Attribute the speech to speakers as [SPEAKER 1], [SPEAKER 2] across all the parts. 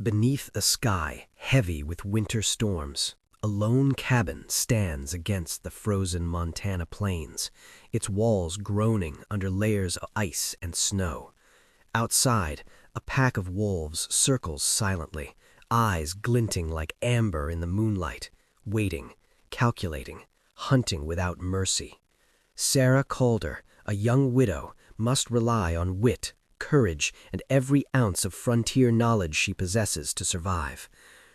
[SPEAKER 1] Beneath a sky heavy with winter storms, a lone cabin stands against the frozen Montana plains, its walls groaning under layers of ice and snow. Outside, a pack of wolves circles silently, eyes glinting like amber in the moonlight, waiting, calculating, hunting without mercy. Sarah Calder, a young widow, must rely on wit, courage, and every ounce of frontier knowledge she possesses to survive.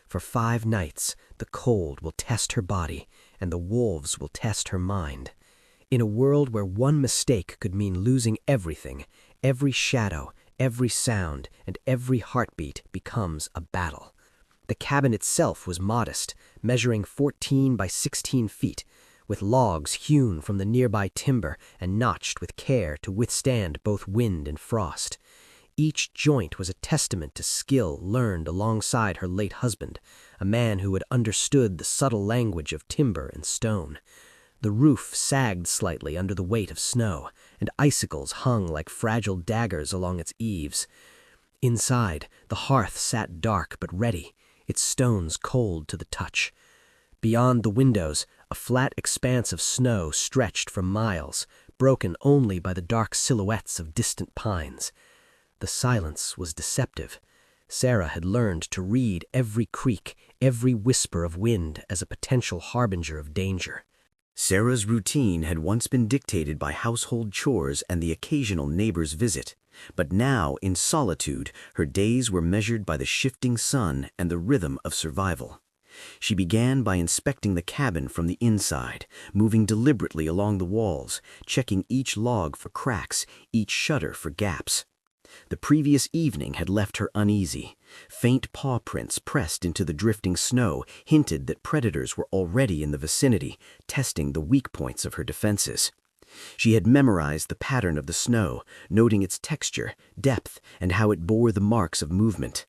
[SPEAKER 1] For 5 nights, the cold will test her body, and the wolves will test her mind. In a world where one mistake could mean losing everything, every shadow, every sound, and every heartbeat becomes a battle. The cabin itself was modest, measuring 14 by 16 feet, with logs hewn from the nearby timber and notched with care to withstand both wind and frost. Each joint was a testament to skill learned alongside her late husband, a man who had understood the subtle language of timber and stone. The roof sagged slightly under the weight of snow, and icicles hung like fragile daggers along its eaves. Inside, the hearth sat dark but ready, its stones cold to the touch. Beyond the windows, a flat expanse of snow stretched for miles, broken only by the dark silhouettes of distant pines. The silence was deceptive. Sarah had learned to read every creak, every whisper of wind as a potential harbinger of danger.
[SPEAKER 2] Sarah's routine had once been dictated by household chores and the occasional neighbor's visit, but now, in solitude, her days were measured by the shifting sun and the rhythm of survival. She began by inspecting the cabin from the inside, moving deliberately along the walls, checking each log for cracks, each shutter for gaps. The previous evening had left her uneasy. Faint paw prints pressed into the drifting snow hinted that predators were already in the vicinity, testing the weak points of her defenses. She had memorized the pattern of the snow, noting its texture, depth, and how it bore the marks of movement.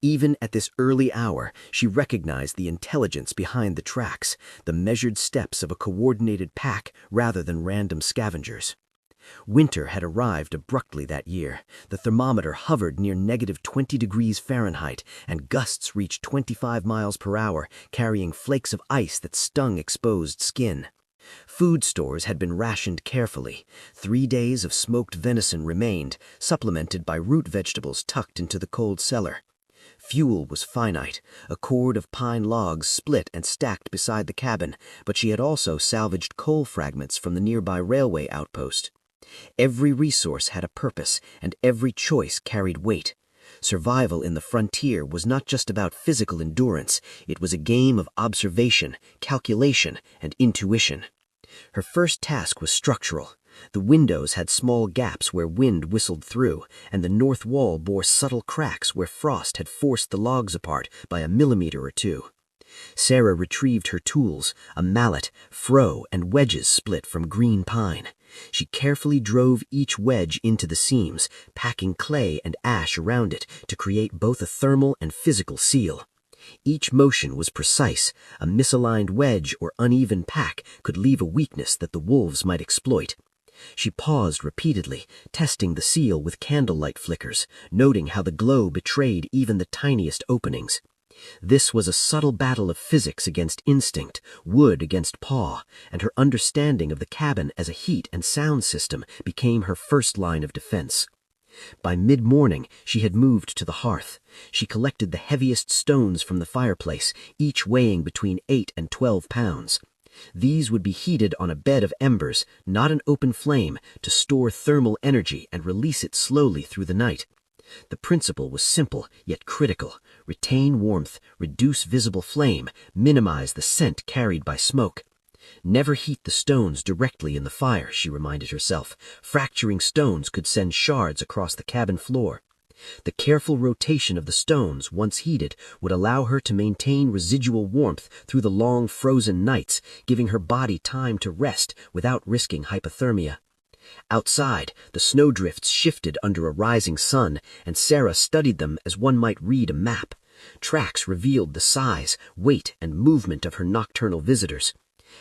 [SPEAKER 2] Even at this early hour, she recognized the intelligence behind the tracks, the measured steps of a coordinated pack rather than random scavengers. Winter had arrived abruptly that year. The thermometer hovered near -20 degrees Fahrenheit, and gusts reached 25 miles per hour, carrying flakes of ice that stung exposed skin. Food stores had been rationed carefully. 3 days of smoked venison remained, supplemented by root vegetables tucked into the cold cellar. Fuel was finite. A cord of pine logs split and stacked beside the cabin, but she had also salvaged coal fragments from the nearby railway outpost. Every resource had a purpose, and every choice carried weight. Survival in the frontier was not just about physical endurance, it was a game of observation, calculation, and intuition. Her first task was structural. The windows had small gaps where wind whistled through, and the north wall bore subtle cracks where frost had forced the logs apart by a millimeter or two. Sarah retrieved her tools, a mallet, froe, and wedges split from green pine. She carefully drove each wedge into the seams, packing clay and ash around it to create both a thermal and physical seal. Each motion was precise. A misaligned wedge or uneven pack could leave a weakness that the wolves might exploit. She paused repeatedly, testing the seal with candlelight flickers, noting how the glow betrayed even the tiniest openings. This was a subtle battle of physics against instinct, wood against paw, and her understanding of the cabin as a heat and sound system became her first line of defense. By mid-morning, she had moved to the hearth. She collected the heaviest stones from the fireplace, each weighing between 8 and 12 pounds. These would be heated on a bed of embers, not an open flame, to store thermal energy and release it slowly through the night. The principle was simple, yet critical. Retain warmth, reduce visible flame, minimize the scent carried by smoke. Never heat the stones directly in the fire, she reminded herself. Fracturing stones could send shards across the cabin floor. The careful rotation of the stones, once heated, would allow her to maintain residual warmth through the long frozen nights, giving her body time to rest without risking hypothermia. Outside, the snowdrifts shifted under a rising sun, and Sarah studied them as one might read a map. Tracks revealed the size, weight, and movement of her nocturnal visitors.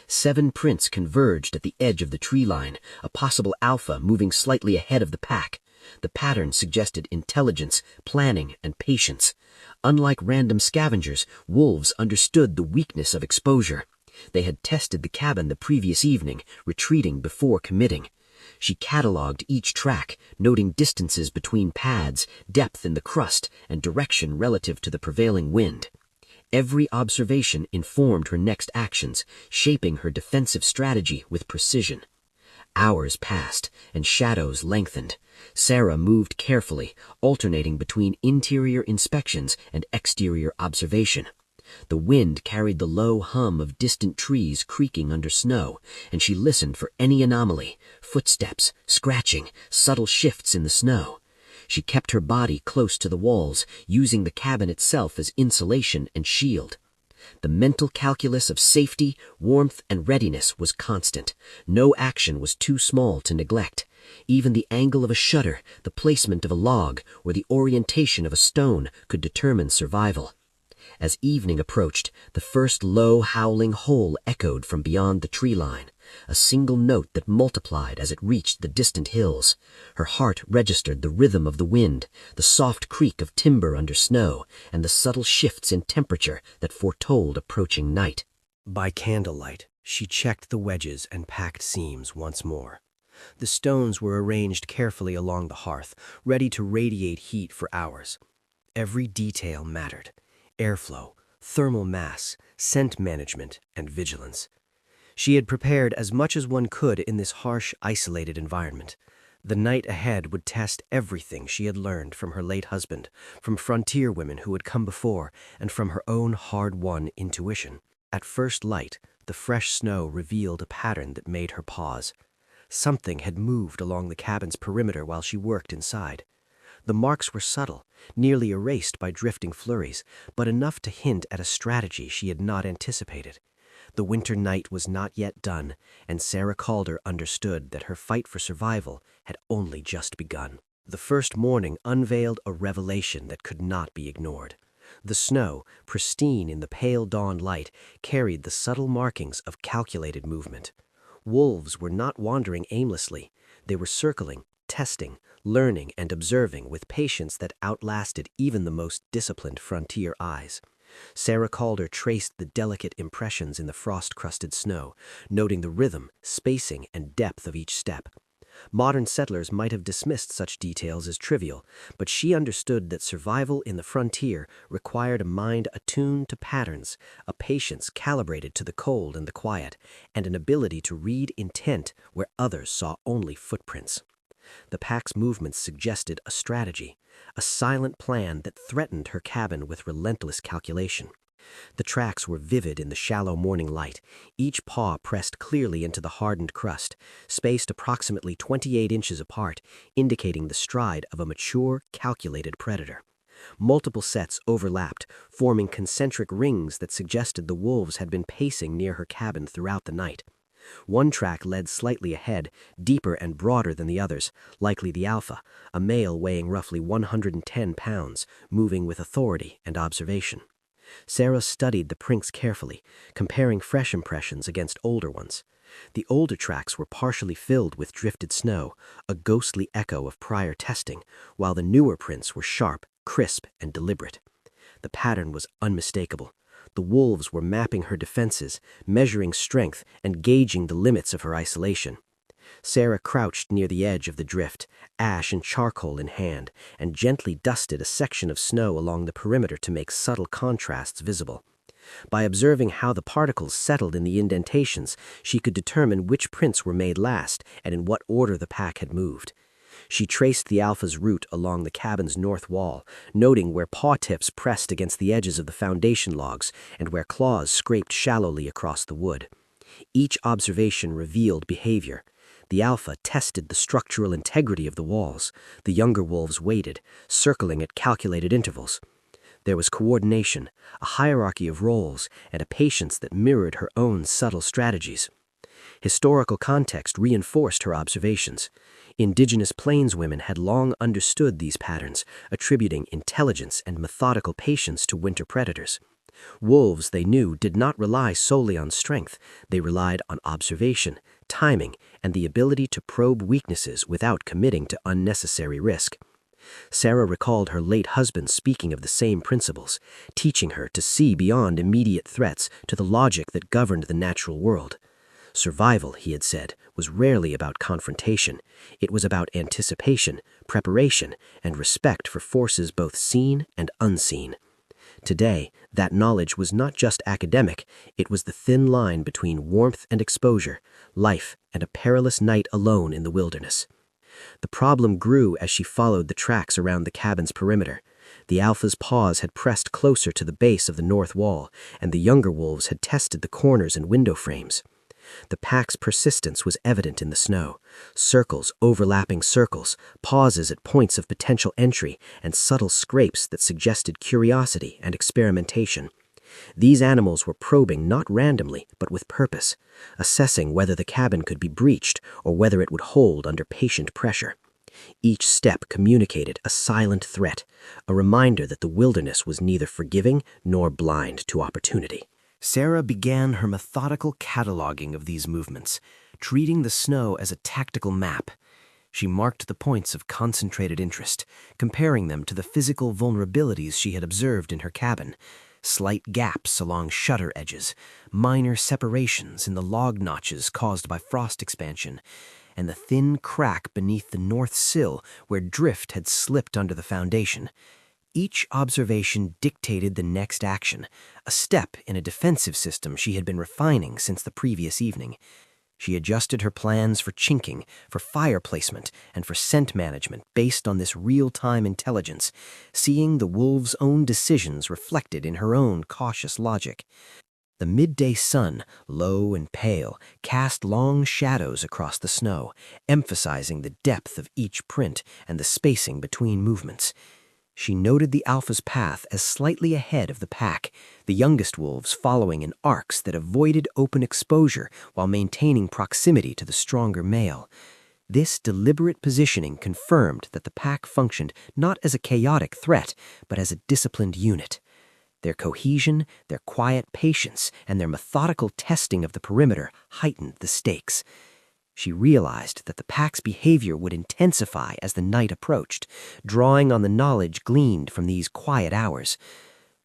[SPEAKER 2] 7 prints converged at the edge of the tree line, a possible alpha moving slightly ahead of the pack. The pattern suggested intelligence, planning, and patience. Unlike random scavengers, wolves understood the weakness of exposure. They had tested the cabin the previous evening, retreating before committing. She catalogued each track, noting distances between pads, depth in the crust, and direction relative to the prevailing wind. Every observation informed her next actions, shaping her defensive strategy with precision. Hours passed, and shadows lengthened. Sarah moved carefully, alternating between interior inspections and exterior observation. The wind carried the low hum of distant trees creaking under snow, and she listened for any anomaly: footsteps, scratching, subtle shifts in the snow. She kept her body close to the walls, using the cabin itself as insulation and shield. The mental calculus of safety, warmth, and readiness was constant. No action was too small to neglect. Even the angle of a shutter, the placement of a log, or the orientation of a stone could determine survival. As evening approached, the first low howling howl echoed from beyond the tree line, a single note that multiplied as it reached the distant hills. Her heart registered the rhythm of the wind, the soft creak of timber under snow, and the subtle shifts in temperature that foretold approaching night.
[SPEAKER 1] By candlelight, she checked the wedges and packed seams once more. The stones were arranged carefully along the hearth, ready to radiate heat for hours. Every detail mattered: airflow, thermal mass, scent management, and vigilance. She had prepared as much as one could in this harsh, isolated environment. The night ahead would test everything she had learned from her late husband, from frontier women who had come before, and from her own hard-won intuition. At first light, the fresh snow revealed a pattern that made her pause. Something had moved along the cabin's perimeter while she worked inside. The marks were subtle, nearly erased by drifting flurries, but enough to hint at a strategy she had not anticipated. The winter night was not yet done, and Sarah Calder understood that her fight for survival had only just begun. The first morning unveiled a revelation that could not be ignored. The snow, pristine in the pale dawn light, carried the subtle markings of calculated movement. Wolves were not wandering aimlessly. They were circling, testing, learning, and observing with patience that outlasted even the most disciplined frontier eyes. Sarah Calder traced the delicate impressions in the frost-crusted snow, noting the rhythm, spacing, and depth of each step. Modern settlers might have dismissed such details as trivial, but she understood that survival in the frontier required a mind attuned to patterns, a patience calibrated to the cold and the quiet, and an ability to read intent where others saw only footprints. The pack's movements suggested a strategy, a silent plan that threatened her cabin with relentless calculation. The tracks were vivid in the shallow morning light, each paw pressed clearly into the hardened crust, spaced approximately 28 inches apart, indicating the stride of a mature, calculated predator. Multiple sets overlapped, forming concentric rings that suggested the wolves had been pacing near her cabin throughout the night. One track led slightly ahead, deeper and broader than the others, likely the alpha, a male weighing roughly 110 pounds, moving with authority and observation. Sarah studied the prints carefully, comparing fresh impressions against older ones. The older tracks were partially filled with drifted snow, a ghostly echo of prior testing, while the newer prints were sharp, crisp, and deliberate. The pattern was unmistakable. The wolves were mapping her defenses, measuring strength, and gauging the limits of her isolation. Sarah crouched near the edge of the drift, ash and charcoal in hand, and gently dusted a section of snow along the perimeter to make subtle contrasts visible. By observing how the particles settled in the indentations, she could determine which prints were made last and in what order the pack had moved. She traced the alpha's route along the cabin's north wall, noting where paw tips pressed against the edges of the foundation logs and where claws scraped shallowly across the wood. Each observation revealed behavior. The alpha tested the structural integrity of the walls. The younger wolves waited, circling at calculated intervals. There was coordination, a hierarchy of roles, and a patience that mirrored her own subtle strategies. Historical context reinforced her observations. Indigenous plainswomen had long understood these patterns, attributing intelligence and methodical patience to winter predators. Wolves, they knew, did not rely solely on strength. They relied on observation, timing and the ability to probe weaknesses without committing to unnecessary risk. Sarah recalled her late husband speaking of the same principles, teaching her to see beyond immediate threats to the logic that governed the natural world. Survival, he had said, was rarely about confrontation. It was about anticipation, preparation, and respect for forces both seen and unseen. Today, that knowledge was not just academic, it was the thin line between warmth and exposure, life and a perilous night alone in the wilderness. The problem grew as she followed the tracks around the cabin's perimeter. The alpha's paws had pressed closer to the base of the north wall, and the younger wolves had tested the corners and window frames. The pack's persistence was evident in the snow. Circles overlapping circles, pauses at points of potential entry, and subtle scrapes that suggested curiosity and experimentation. These animals were probing not randomly, but with purpose, assessing whether the cabin could be breached or whether it would hold under patient pressure. Each step communicated a silent threat, a reminder that the wilderness was neither forgiving nor blind to opportunity. Sarah began her methodical cataloging of these movements, treating the snow as a tactical map. She marked the points of concentrated interest, comparing them to the physical vulnerabilities she had observed in her cabin: slight gaps along shutter edges, minor separations in the log notches caused by frost expansion, and the thin crack beneath the north sill where drift had slipped under the foundation. Each observation dictated the next action, a step in a defensive system she had been refining since the previous evening. She adjusted her plans for chinking, for fire placement, and for scent management based on this real-time intelligence, seeing the wolves' own decisions reflected in her own cautious logic. The midday sun, low and pale, cast long shadows across the snow, emphasizing the depth of each print and the spacing between movements. She noted the alpha's path as slightly ahead of the pack, the youngest wolves following in arcs that avoided open exposure while maintaining proximity to the stronger male. This deliberate positioning confirmed that the pack functioned not as a chaotic threat, but as a disciplined unit. Their cohesion, their quiet patience, and their methodical testing of the perimeter heightened the stakes. She realized that the pack's behavior would intensify as the night approached, drawing on the knowledge gleaned from these quiet hours.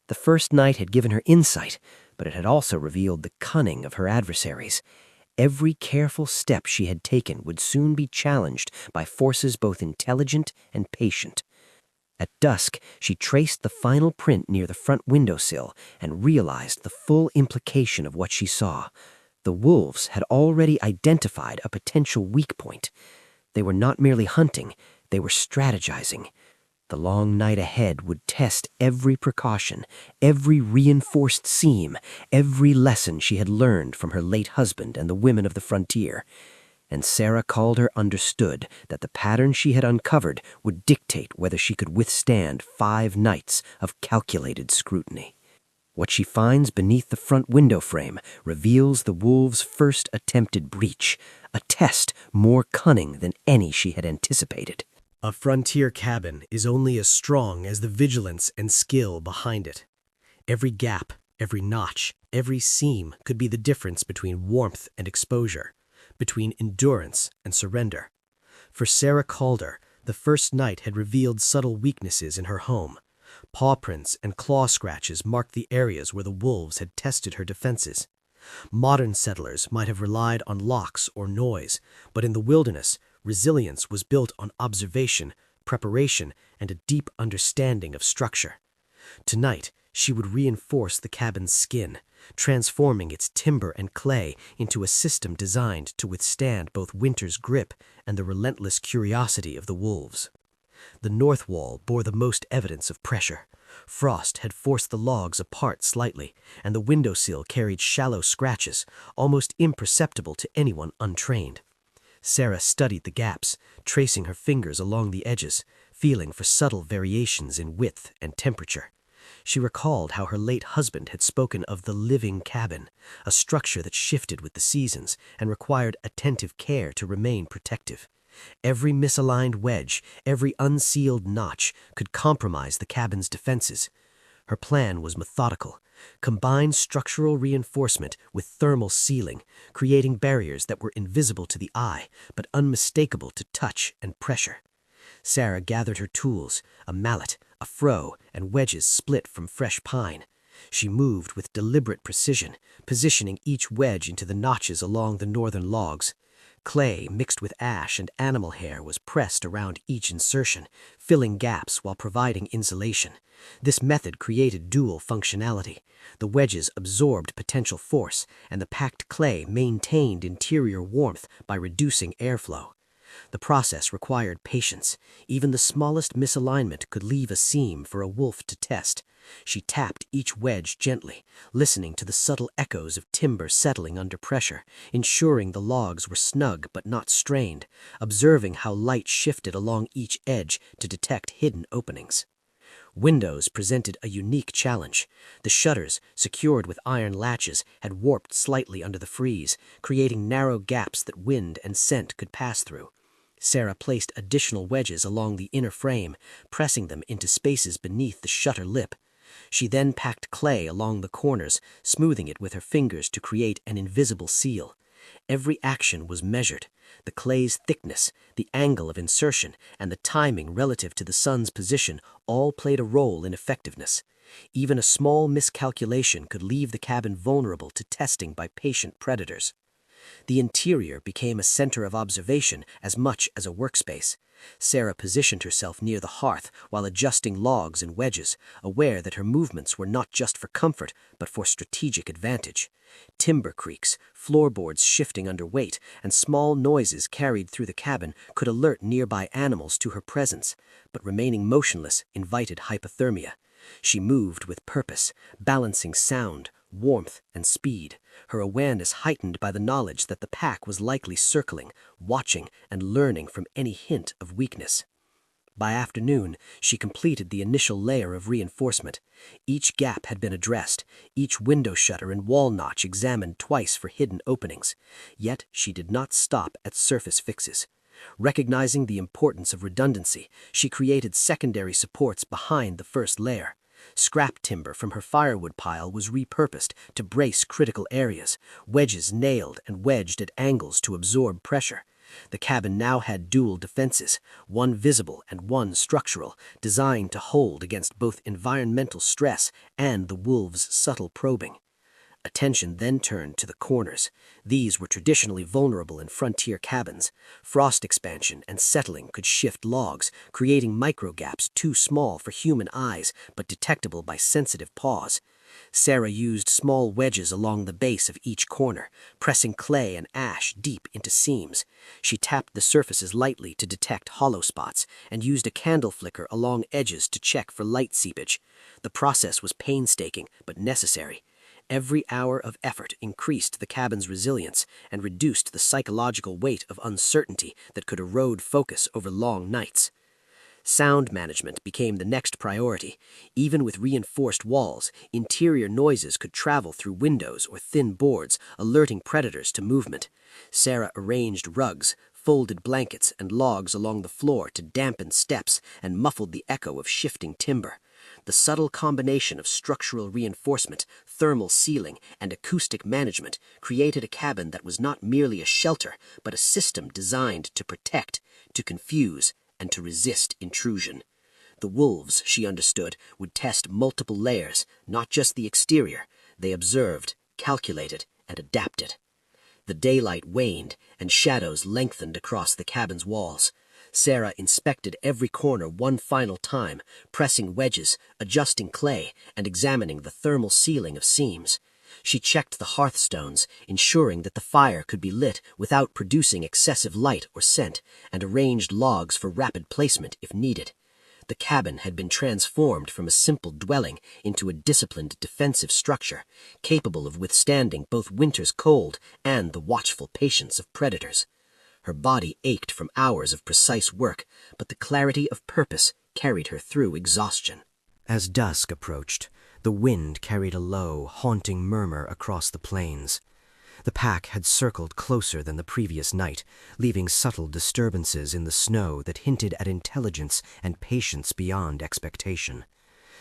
[SPEAKER 1] The first night had given her insight, but it had also revealed the cunning of her adversaries. Every careful step she had taken would soon be challenged by forces both intelligent and patient. At dusk, she traced the final print near the front windowsill and realized the full implication of what she saw. The wolves had already identified a potential weak point. They were not merely hunting, they were strategizing. The long night ahead would test every precaution, every reinforced seam, every lesson she had learned from her late husband and the women of the frontier. And Sarah Calder understood that the pattern she had uncovered would dictate whether she could withstand 5 nights of calculated scrutiny. What she finds beneath the front window frame reveals the wolves' first attempted breach, a test more cunning than any she had anticipated. A frontier cabin is only as strong as the vigilance and skill behind it. Every gap, every notch, every seam could be the difference between warmth and exposure, between endurance and surrender. For Sarah Calder, the first night had revealed subtle weaknesses in her home. Paw prints and claw scratches marked the areas where the wolves had tested her defenses. Modern settlers might have relied on locks or noise, but in the wilderness, resilience was built on observation, preparation, and a deep understanding of structure. Tonight, she would reinforce the cabin's skin, transforming its timber and clay into a system designed to withstand both winter's grip and the relentless curiosity of the wolves. The north wall bore the most evidence of pressure. Frost had forced the logs apart slightly, and the windowsill carried shallow scratches, almost imperceptible to anyone untrained. Sarah studied the gaps, tracing her fingers along the edges, feeling for subtle variations in width and temperature. She recalled how her late husband had spoken of the living cabin, a structure that shifted with the seasons and required attentive care to remain protective. Every misaligned wedge, every unsealed notch could compromise the cabin's defenses. Her plan was methodical. Combine structural reinforcement with thermal sealing, creating barriers that were invisible to the eye, but unmistakable to touch and pressure. Sarah gathered her tools, a mallet, a froe, and wedges split from fresh pine. She moved with deliberate precision, positioning each wedge into the notches along the northern logs. Clay mixed with ash and animal hair was pressed around each insertion, filling gaps while providing insulation. This method created dual functionality. The wedges absorbed potential force, and the packed clay maintained interior warmth by reducing airflow. The process required patience. Even the smallest misalignment could leave a seam for a wolf to test. She tapped each wedge gently, listening to the subtle echoes of timber settling under pressure, ensuring the logs were snug but not strained, observing how light shifted along each edge to detect hidden openings. Windows presented a unique challenge. The shutters, secured with iron latches, had warped slightly under the freeze, creating narrow gaps that wind and scent could pass through. Sarah placed additional wedges along the inner frame, pressing them into spaces beneath the shutter lip. She then packed clay along the corners, smoothing it with her fingers to create an invisible seal. Every action was measured. The clay's thickness, the angle of insertion, and the timing relative to the sun's position all played a role in effectiveness. Even a small miscalculation could leave the cabin vulnerable to testing by patient predators. The interior became a center of observation as much as a workspace. Sarah positioned herself near the hearth while adjusting logs and wedges, aware that her movements were not just for comfort but for strategic advantage. Timber creaks, floorboards shifting under weight, and small noises carried through the cabin could alert nearby animals to her presence, but remaining motionless invited hypothermia. She moved with purpose, balancing sound, warmth, and speed, her awareness heightened by the knowledge that the pack was likely circling, watching, and learning from any hint of weakness. By afternoon, she completed the initial layer of reinforcement. Each gap had been addressed, each window shutter and wall notch examined twice for hidden openings. Yet she did not stop at surface fixes. Recognizing the importance of redundancy, she created secondary supports behind the first layer. Scrap timber from her firewood pile was repurposed to brace critical areas, wedges nailed and wedged at angles to absorb pressure. The cabin now had dual defenses, one visible and one structural, designed to hold against both environmental stress and the wolves' subtle probing. Attention then turned to the corners. These were traditionally vulnerable in frontier cabins. Frost expansion and settling could shift logs, creating microgaps too small for human eyes but detectable by sensitive paws. Sarah used small wedges along the base of each corner, pressing clay and ash deep into seams. She tapped the surfaces lightly to detect hollow spots and used a candle flicker along edges to check for light seepage. The process was painstaking but necessary. Every hour of effort increased the cabin's resilience and reduced the psychological weight of uncertainty that could erode focus over long nights. Sound management became the next priority. Even with reinforced walls, interior noises could travel through windows or thin boards, alerting predators to movement. Sarah arranged rugs, folded blankets, and logs along the floor to dampen steps and muffled the echo of shifting timber. The subtle combination of structural reinforcement, thermal sealing, and acoustic management created a cabin that was not merely a shelter, but a system designed to protect, to confuse, and to resist intrusion. The wolves, she understood, would test multiple layers, not just the exterior. They observed, calculated, and adapted. The daylight waned, and shadows lengthened across the cabin's walls. Sarah inspected every corner one final time, pressing wedges, adjusting clay, and examining the thermal sealing of seams. She checked the hearthstones, ensuring that the fire could be lit without producing excessive light or scent, and arranged logs for rapid placement if needed. The cabin had been transformed from a simple dwelling into a disciplined defensive structure, capable of withstanding both winter's cold and the watchful patience of predators. Her body ached from hours of precise work, but the clarity of purpose carried her through exhaustion. As dusk approached, the wind carried a low, haunting murmur across the plains. The pack had circled closer than the previous night, leaving subtle disturbances in the snow that hinted at intelligence and patience beyond expectation.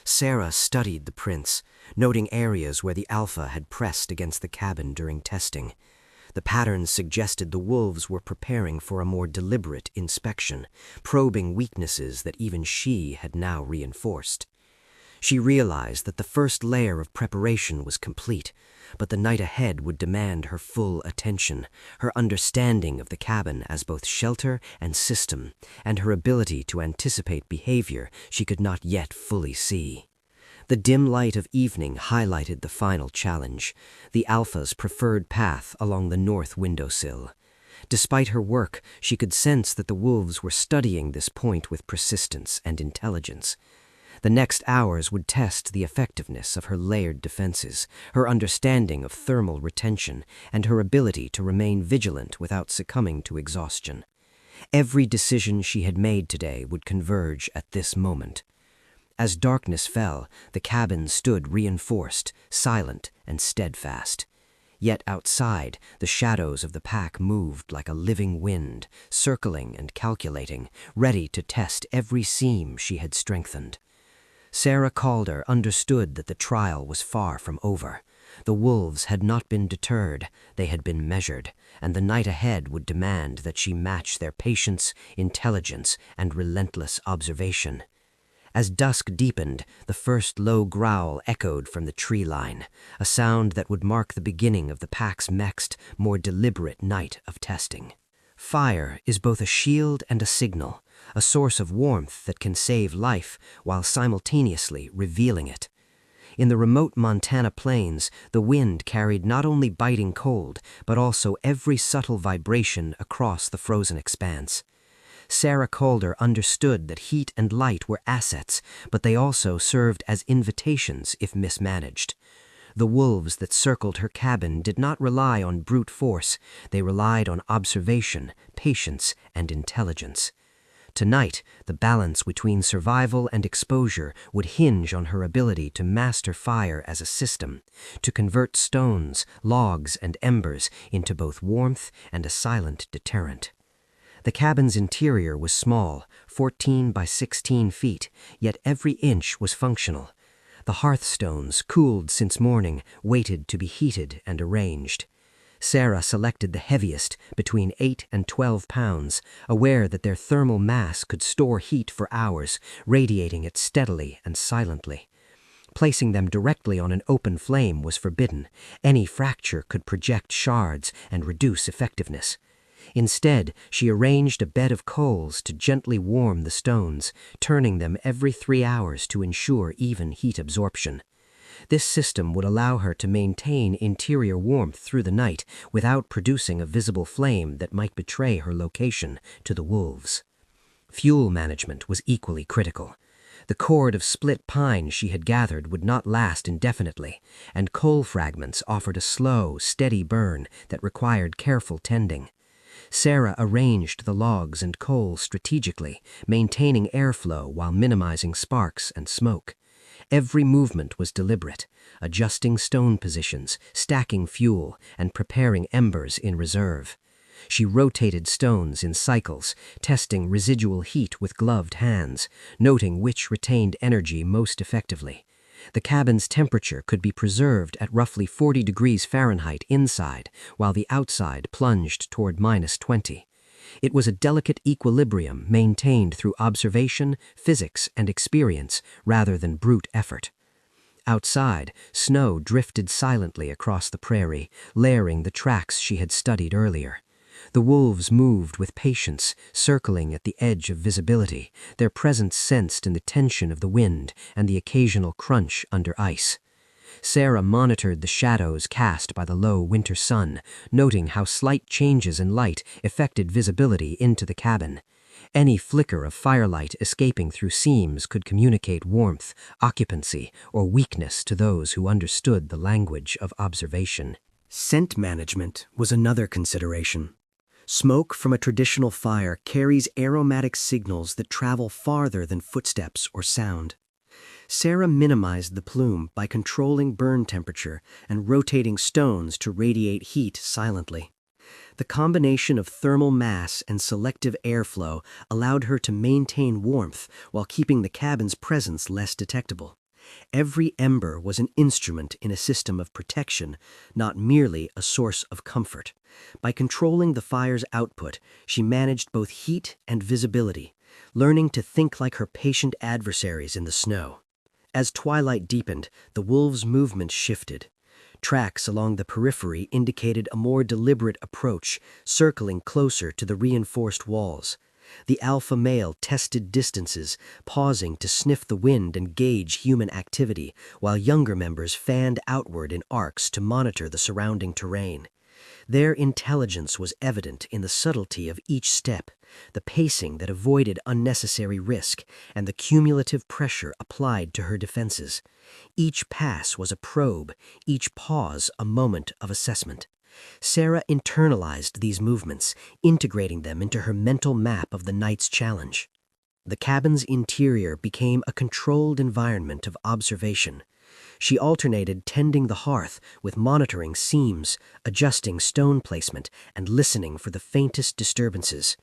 [SPEAKER 1] Sarah studied the prints, noting areas where the Alpha had pressed against the cabin during testing. The patterns suggested the wolves were preparing for a more deliberate inspection, probing weaknesses that even she had now reinforced. She realized that the first layer of preparation was complete, but the night ahead would demand her full attention, her understanding of the cabin as both shelter and system, and her ability to anticipate behavior she could not yet fully see. The dim light of evening highlighted the final challenge, the Alpha's preferred path along the north windowsill. Despite her work, she could sense that the wolves were studying this point with persistence and intelligence. The next hours would test the effectiveness of her layered defenses, her understanding of thermal retention, and her ability to remain vigilant without succumbing to exhaustion. Every decision she had made today would converge at this moment. As darkness fell, the cabin stood reinforced, silent, and steadfast. Yet outside, the shadows of the pack moved like a living wind, circling and calculating, ready to test every seam she had strengthened. Sarah Calder understood that the trial was far from over. The wolves had not been deterred, they had been measured, and the night ahead would demand that she match their patience, intelligence, and relentless observation. As dusk deepened, the first low growl echoed from the tree line, a sound that would mark the beginning of the pack's next, more deliberate night of testing. Fire is both a shield and a signal, a source of warmth that can save life while simultaneously revealing it. In the remote Montana plains, the wind carried not only biting cold, but also every subtle vibration across the frozen expanse. Sarah Calder understood that heat and light were assets, but they also served as invitations if mismanaged. The wolves that circled her cabin did not rely on brute force, they relied on observation, patience, and intelligence. Tonight, the balance between survival and exposure would hinge on her ability to master fire as a system, to convert stones, logs, and embers into both warmth and a silent deterrent. The cabin's interior was small, 14 by 16 feet, yet every inch was functional. The hearthstones, cooled since morning, waited to be heated and arranged. Sarah selected the heaviest, between 8 and 12 pounds, aware that their thermal mass could store heat for hours, radiating it steadily and silently. Placing them directly on an open flame was forbidden. Any fracture could project shards and reduce effectiveness. Instead, she arranged a bed of coals to gently warm the stones, turning them every 3 hours to ensure even heat absorption. This system would allow her to maintain interior warmth through the night without producing a visible flame that might betray her location to the wolves. Fuel management was equally critical. The cord of split pine she had gathered would not last indefinitely, and coal fragments offered a slow, steady burn that required careful tending. Sarah arranged the logs and coal strategically, maintaining airflow while minimizing sparks and smoke. Every movement was deliberate, adjusting stone positions, stacking fuel, and preparing embers in reserve. She rotated stones in cycles, testing residual heat with gloved hands, noting which retained energy most effectively. The cabin's temperature could be preserved at roughly 40 degrees Fahrenheit inside, while the outside plunged toward -20. It was a delicate equilibrium maintained through observation, physics, and experience rather than brute effort. Outside, snow drifted silently across the prairie, layering the tracks she had studied earlier. The wolves moved with patience, circling at the edge of visibility, their presence sensed in the tension of the wind and the occasional crunch under ice. Sarah monitored the shadows cast by the low winter sun, noting how slight changes in light affected visibility into the cabin. Any flicker of firelight escaping through seams could communicate warmth, occupancy, or weakness to those who understood the language of observation. Scent management was another consideration. Smoke from a traditional fire carries aromatic signals that travel farther than footsteps or sound. Sarah minimized the plume by controlling burn temperature and rotating stones to radiate heat silently. The combination of thermal mass and selective airflow allowed her to maintain warmth while keeping the cabin's presence less detectable. Every ember was an instrument in a system of protection, not merely a source of comfort. By controlling the fire's output, she managed both heat and visibility, learning to think like her patient adversaries in the snow. As twilight deepened, the wolves' movement shifted. Tracks along the periphery indicated a more deliberate approach, circling closer to the reinforced walls. The alpha male tested distances, pausing to sniff the wind and gauge human activity, while younger members fanned outward in arcs to monitor the surrounding terrain. Their intelligence was evident in the subtlety of each step, the pacing that avoided unnecessary risk, and the cumulative pressure applied to her defenses. Each pass was a probe, each pause a moment of assessment. Sarah internalized these movements, integrating them into her mental map of the night's challenge. The cabin's interior became a controlled environment of observation. She alternated tending the hearth with monitoring seams, adjusting stone placement, and listening for the faintest disturbances.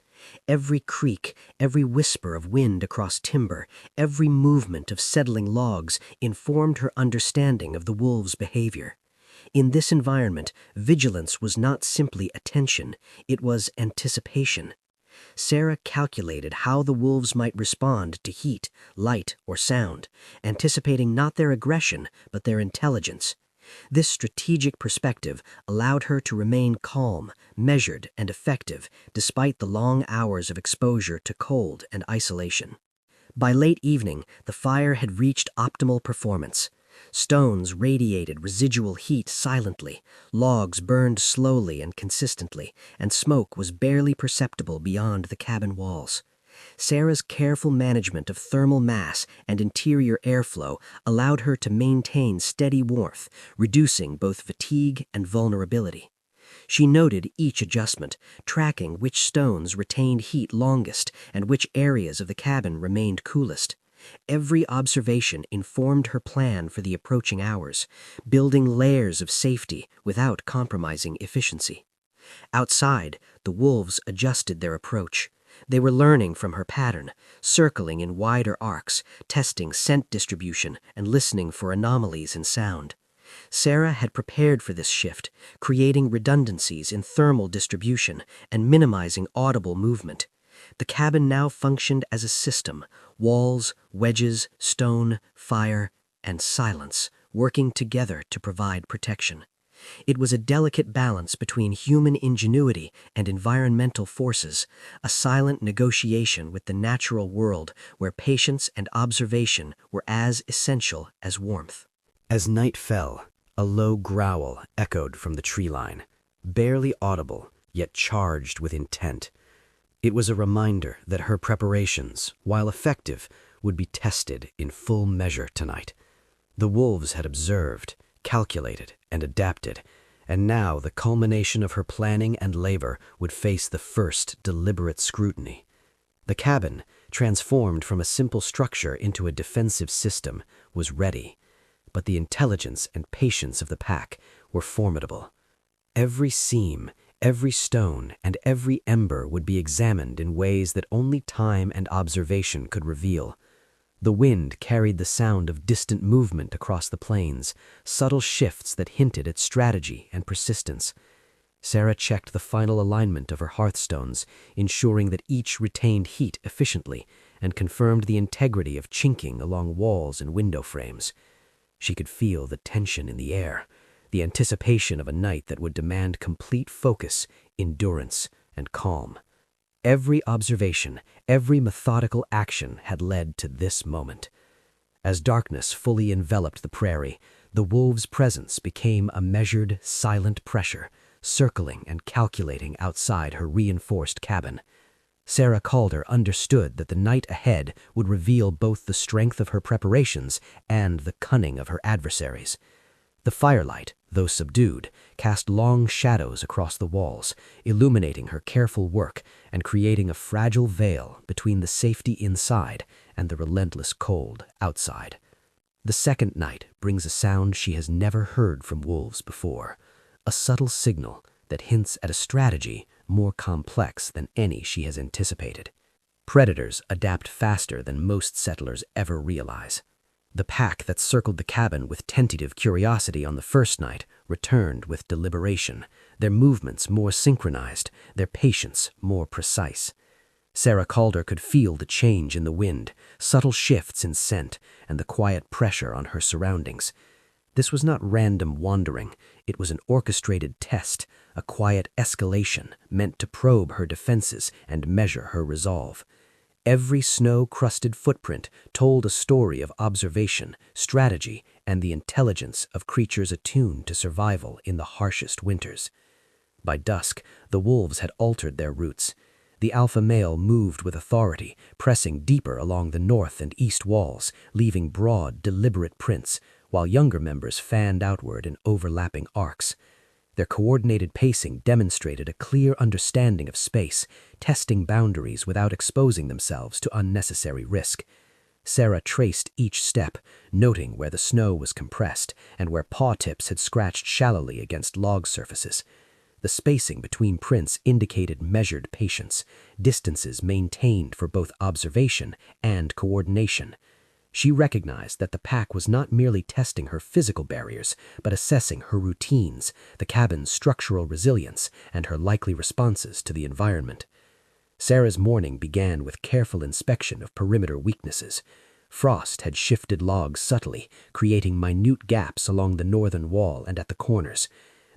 [SPEAKER 1] Every creak, every whisper of wind across timber, every movement of settling logs informed her understanding of the wolves' behavior. In this environment, vigilance was not simply attention, it was anticipation. Sarah calculated how the wolves might respond to heat, light, or sound, anticipating not their aggression, but their intelligence. This strategic perspective allowed her to remain calm, measured, and effective despite the long hours of exposure to cold and isolation. By late evening, the fire had reached optimal performance. Stones radiated residual heat silently, logs burned slowly and consistently, and smoke was barely perceptible beyond the cabin walls. Sarah's careful management of thermal mass and interior airflow allowed her to maintain steady warmth, reducing both fatigue and vulnerability. She noted each adjustment, tracking which stones retained heat longest and which areas of the cabin remained coolest. Every observation informed her plan for the approaching hours, building layers of safety without compromising efficiency. Outside, the wolves adjusted their approach. They were learning from her pattern, circling in wider arcs, testing scent distribution, and listening for anomalies in sound. Sarah had prepared for this shift, creating redundancies in thermal distribution and minimizing audible movement. The cabin now functioned as a system, walls, wedges, stone, fire, and silence, working together to provide protection. It was a delicate balance between human ingenuity and environmental forces, a silent negotiation with the natural world where patience and observation were as essential as warmth.
[SPEAKER 2] As night fell, a low growl echoed from the tree line, barely audible, yet charged with intent. It was a reminder that her preparations, while effective, would be tested in full measure tonight. The wolves had observed, calculated, and adapted, and now the culmination of her planning and labor would face the first deliberate scrutiny. The cabin, transformed from a simple structure into a defensive system, was ready, but the intelligence and patience of the pack were formidable. Every seam, every stone, and every ember would be examined in ways that only time and observation could reveal. The wind carried the sound of distant movement across the plains, subtle shifts that hinted at strategy and persistence. Sarah checked the final alignment of her hearthstones, ensuring that each retained heat efficiently, and confirmed the integrity of chinking along walls and window frames. She could feel the tension in the air, the anticipation of a night that would demand complete focus, endurance, and calm. Every observation, every methodical action had led to this moment. As darkness fully enveloped the prairie, the wolves' presence became a measured, silent pressure, circling and calculating outside her reinforced cabin. Sarah Calder understood that the night ahead would reveal both the strength of her preparations and the cunning of her adversaries. The firelight, though subdued, cast long shadows across the walls, illuminating her careful work and creating a fragile veil between the safety inside and the relentless cold outside. The second night brings a sound she has never heard from wolves before, a subtle signal that hints at a strategy more complex than any she has anticipated. Predators adapt faster than most settlers ever realize.
[SPEAKER 1] The pack that circled the cabin with tentative curiosity on the first night returned with deliberation, their movements more synchronized, their patience more precise. Sarah Calder could feel the change in the wind, subtle shifts in scent, and the quiet pressure on her surroundings. This was not random wandering, it was an orchestrated test, a quiet escalation meant to probe her defenses and measure her resolve. Every snow-crusted footprint told a story of observation, strategy, and the intelligence of creatures attuned to survival in the harshest winters. By dusk, the wolves had altered their routes. The alpha male moved with authority, pressing deeper along the north and east walls, leaving broad, deliberate prints, while younger members fanned outward in overlapping arcs. Their coordinated pacing demonstrated a clear understanding of space, testing boundaries without exposing themselves to unnecessary risk. Sarah traced each step, noting where the snow was compressed and where paw tips had scratched shallowly against log surfaces. The spacing between prints indicated measured patience, distances maintained for both observation and coordination. She recognized that the pack was not merely testing her physical barriers, but assessing her routines, the cabin's structural resilience, and her likely responses to the environment. Sarah's morning began with careful inspection of perimeter weaknesses. Frost had shifted logs subtly, creating minute gaps along the northern wall and at the corners.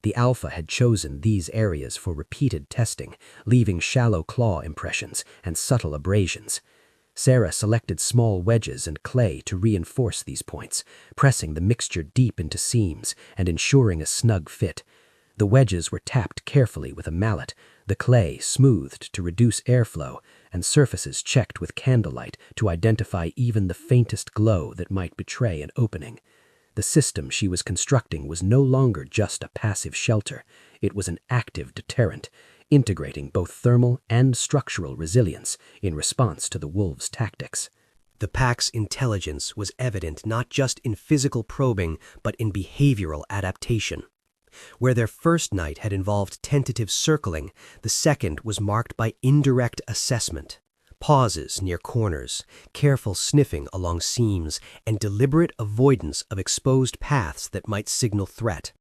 [SPEAKER 1] The alpha had chosen these areas for repeated testing, leaving shallow claw impressions and subtle abrasions. Sarah selected small wedges and clay to reinforce these points, pressing the mixture deep into seams and ensuring a snug fit. The wedges were tapped carefully with a mallet, the clay smoothed to reduce airflow, and surfaces checked with candlelight to identify even the faintest glow that might betray an opening. The system she was constructing was no longer just a passive shelter, it was an active deterrent, integrating both thermal and structural resilience in response to the wolves' tactics.
[SPEAKER 3] The pack's intelligence was evident not just in physical probing, but in behavioral adaptation. Where their first night had involved tentative circling, the second was marked by indirect assessment. Pauses near corners, careful sniffing along seams, and deliberate avoidance of exposed paths that might signal threat.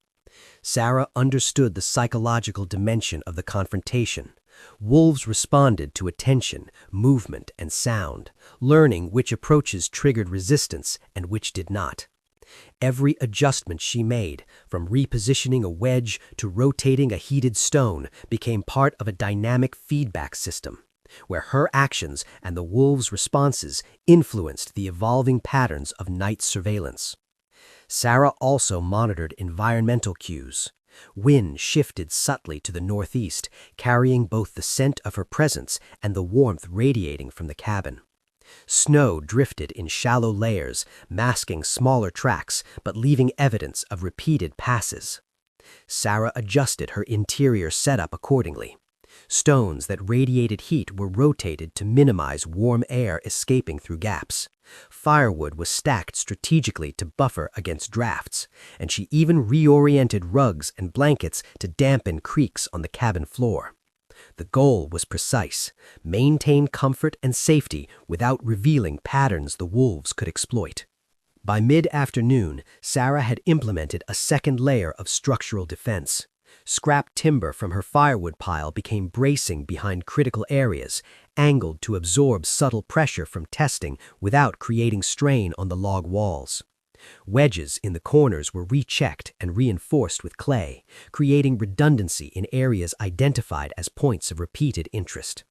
[SPEAKER 3] Sarah understood the psychological dimension of the confrontation. Wolves responded to attention, movement, and sound, learning which approaches triggered resistance and which did not. Every adjustment she made, from repositioning a wedge to rotating a heated stone, became part of a dynamic feedback system, where her actions and the wolves' responses influenced the evolving patterns of night surveillance. Sarah also monitored environmental cues. Wind shifted subtly to the northeast, carrying both the scent of her presence and the warmth radiating from the cabin. Snow drifted in shallow layers, masking smaller tracks but leaving evidence of repeated passes. Sarah adjusted her interior setup accordingly. Stones that radiated heat were rotated to minimize warm air escaping through gaps. Firewood was stacked strategically to buffer against drafts, and she even reoriented rugs and blankets to dampen creaks on the cabin floor. The goal was precise: maintain comfort and safety without revealing patterns the wolves could exploit. By mid-afternoon, Sarah had implemented a second layer of structural defense. Scrap timber from her firewood pile became bracing behind critical areas, angled to absorb subtle pressure from testing without creating strain on the log walls. Wedges in the corners were rechecked and reinforced with clay, creating redundancy in areas identified as points of repeated interest.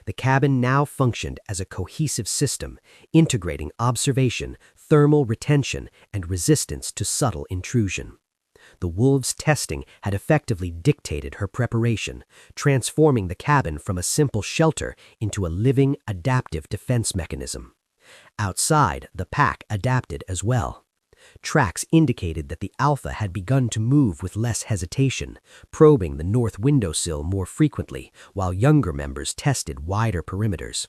[SPEAKER 3] The cabin now functioned as a cohesive system, integrating observation, thermal retention, and resistance to subtle intrusion. The wolves' testing had effectively dictated her preparation, transforming the cabin from a simple shelter into a living, adaptive defense mechanism. Outside, the pack adapted as well. Tracks indicated that the alpha had begun to move with less hesitation, probing the north windowsill more frequently, while younger members tested wider perimeters.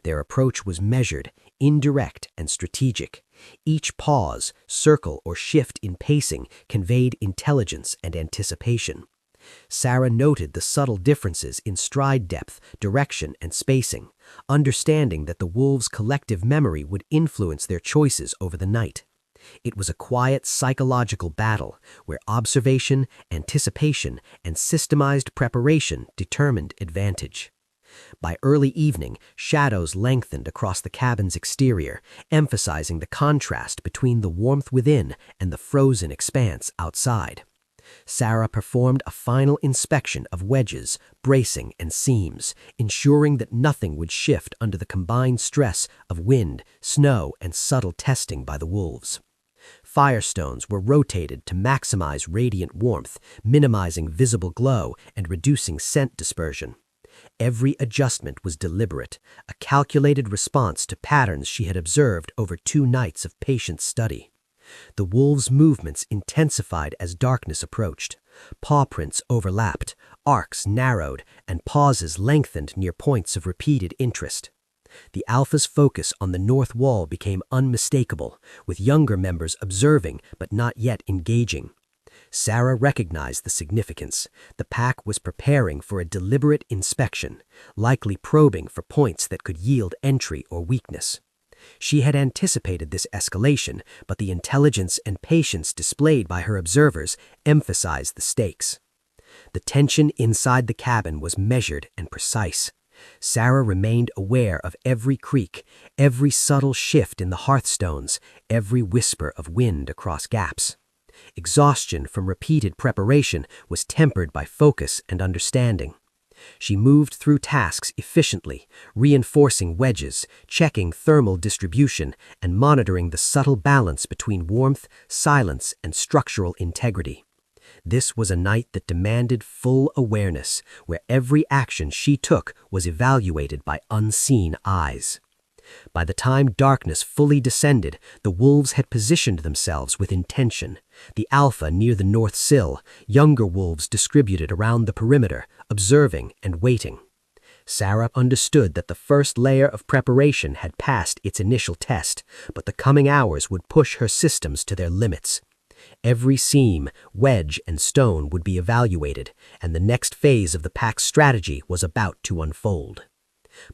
[SPEAKER 3] Their approach was measured, indirect, and strategic. Each pause, circle, or shift in pacing conveyed intelligence and anticipation. Sarah noted the subtle differences in stride depth, direction, and spacing, understanding that the wolves' collective memory would influence their choices over the night. It was a quiet psychological battle where observation, anticipation, and systemized preparation determined advantage. By early evening, shadows lengthened across the cabin's exterior, emphasizing the contrast between the warmth within and the frozen expanse outside. Sarah performed a final inspection of wedges, bracing, and seams, ensuring that nothing would shift under the combined stress of wind, snow, and subtle testing by the wolves. Firestones were rotated to maximize radiant warmth, minimizing visible glow and reducing scent dispersion. Every adjustment was deliberate, a calculated response to patterns she had observed over 2 nights of patient study. The wolves' movements intensified as darkness approached. Paw prints overlapped, arcs narrowed, and pauses lengthened near points of repeated interest. The alpha's focus on the north wall became unmistakable, with younger members observing but not yet engaging. Sarah recognized the significance. The pack was preparing for a deliberate inspection, likely probing for points that could yield entry or weakness. She had anticipated this escalation, but the intelligence and patience displayed by her observers emphasized the stakes. The tension inside the cabin was measured and precise. Sarah remained aware of every creak, every subtle shift in the hearthstones, every whisper of wind across gaps. Exhaustion from repeated preparation was tempered by focus and understanding. She moved through tasks efficiently, reinforcing wedges, checking thermal distribution, and monitoring the subtle balance between warmth, silence, and structural integrity. This was a night that demanded full awareness, where every action she took was evaluated by unseen eyes. By the time darkness fully descended, the wolves had positioned themselves with intention. The alpha near the north sill, younger wolves distributed around the perimeter, observing and waiting. Sarah understood that the first layer of preparation had passed its initial test, but the coming hours would push her systems to their limits. Every seam, wedge, and stone would be evaluated, and the next phase of the pack's strategy was about to unfold.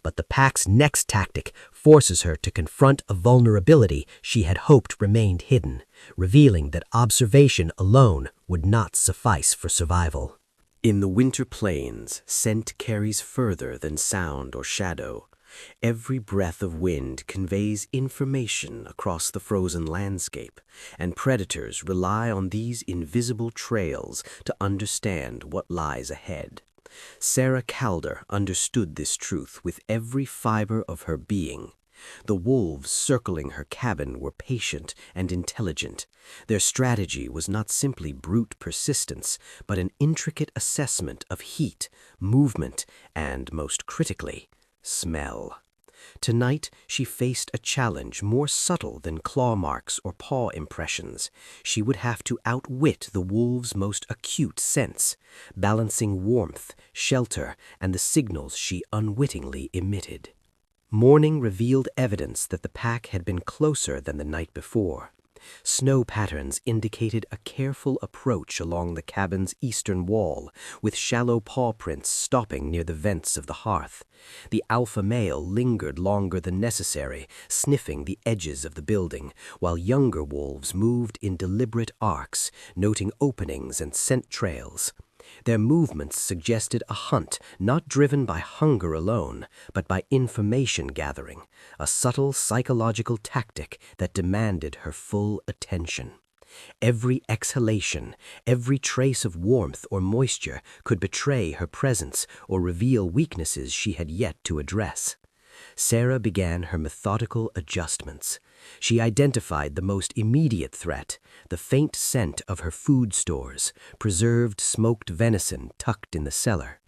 [SPEAKER 3] But the pack's next tactic forces her to confront a vulnerability she had hoped remained hidden, revealing that observation alone would not suffice for survival.
[SPEAKER 1] In the winter plains, scent carries further than sound or shadow. Every breath of wind conveys information across the frozen landscape, and predators rely on these invisible trails to understand what lies ahead. Sarah Calder understood this truth with every fiber of her being. The wolves circling her cabin were patient and intelligent. Their strategy was not simply brute persistence, but an intricate assessment of heat, movement, and, most critically, smell. Tonight, she faced a challenge more subtle than claw marks or paw impressions. She would have to outwit the wolves' most acute sense, balancing warmth, shelter, and the signals she unwittingly emitted. Morning revealed evidence that the pack had been closer than the night before. Snow patterns indicated a careful approach along the cabin's eastern wall, with shallow paw prints stopping near the vents of the hearth. The alpha male lingered longer than necessary, sniffing the edges of the building, while younger wolves moved in deliberate arcs, noting openings and scent trails. Their movements suggested a hunt not driven by hunger alone, but by information gathering, a subtle psychological tactic that demanded her full attention. Every exhalation, every trace of warmth or moisture could betray her presence or reveal weaknesses she had yet to address. Sarah began her methodical adjustments. She identified the most immediate threat, the faint scent of her food stores, preserved smoked venison tucked in the cellar.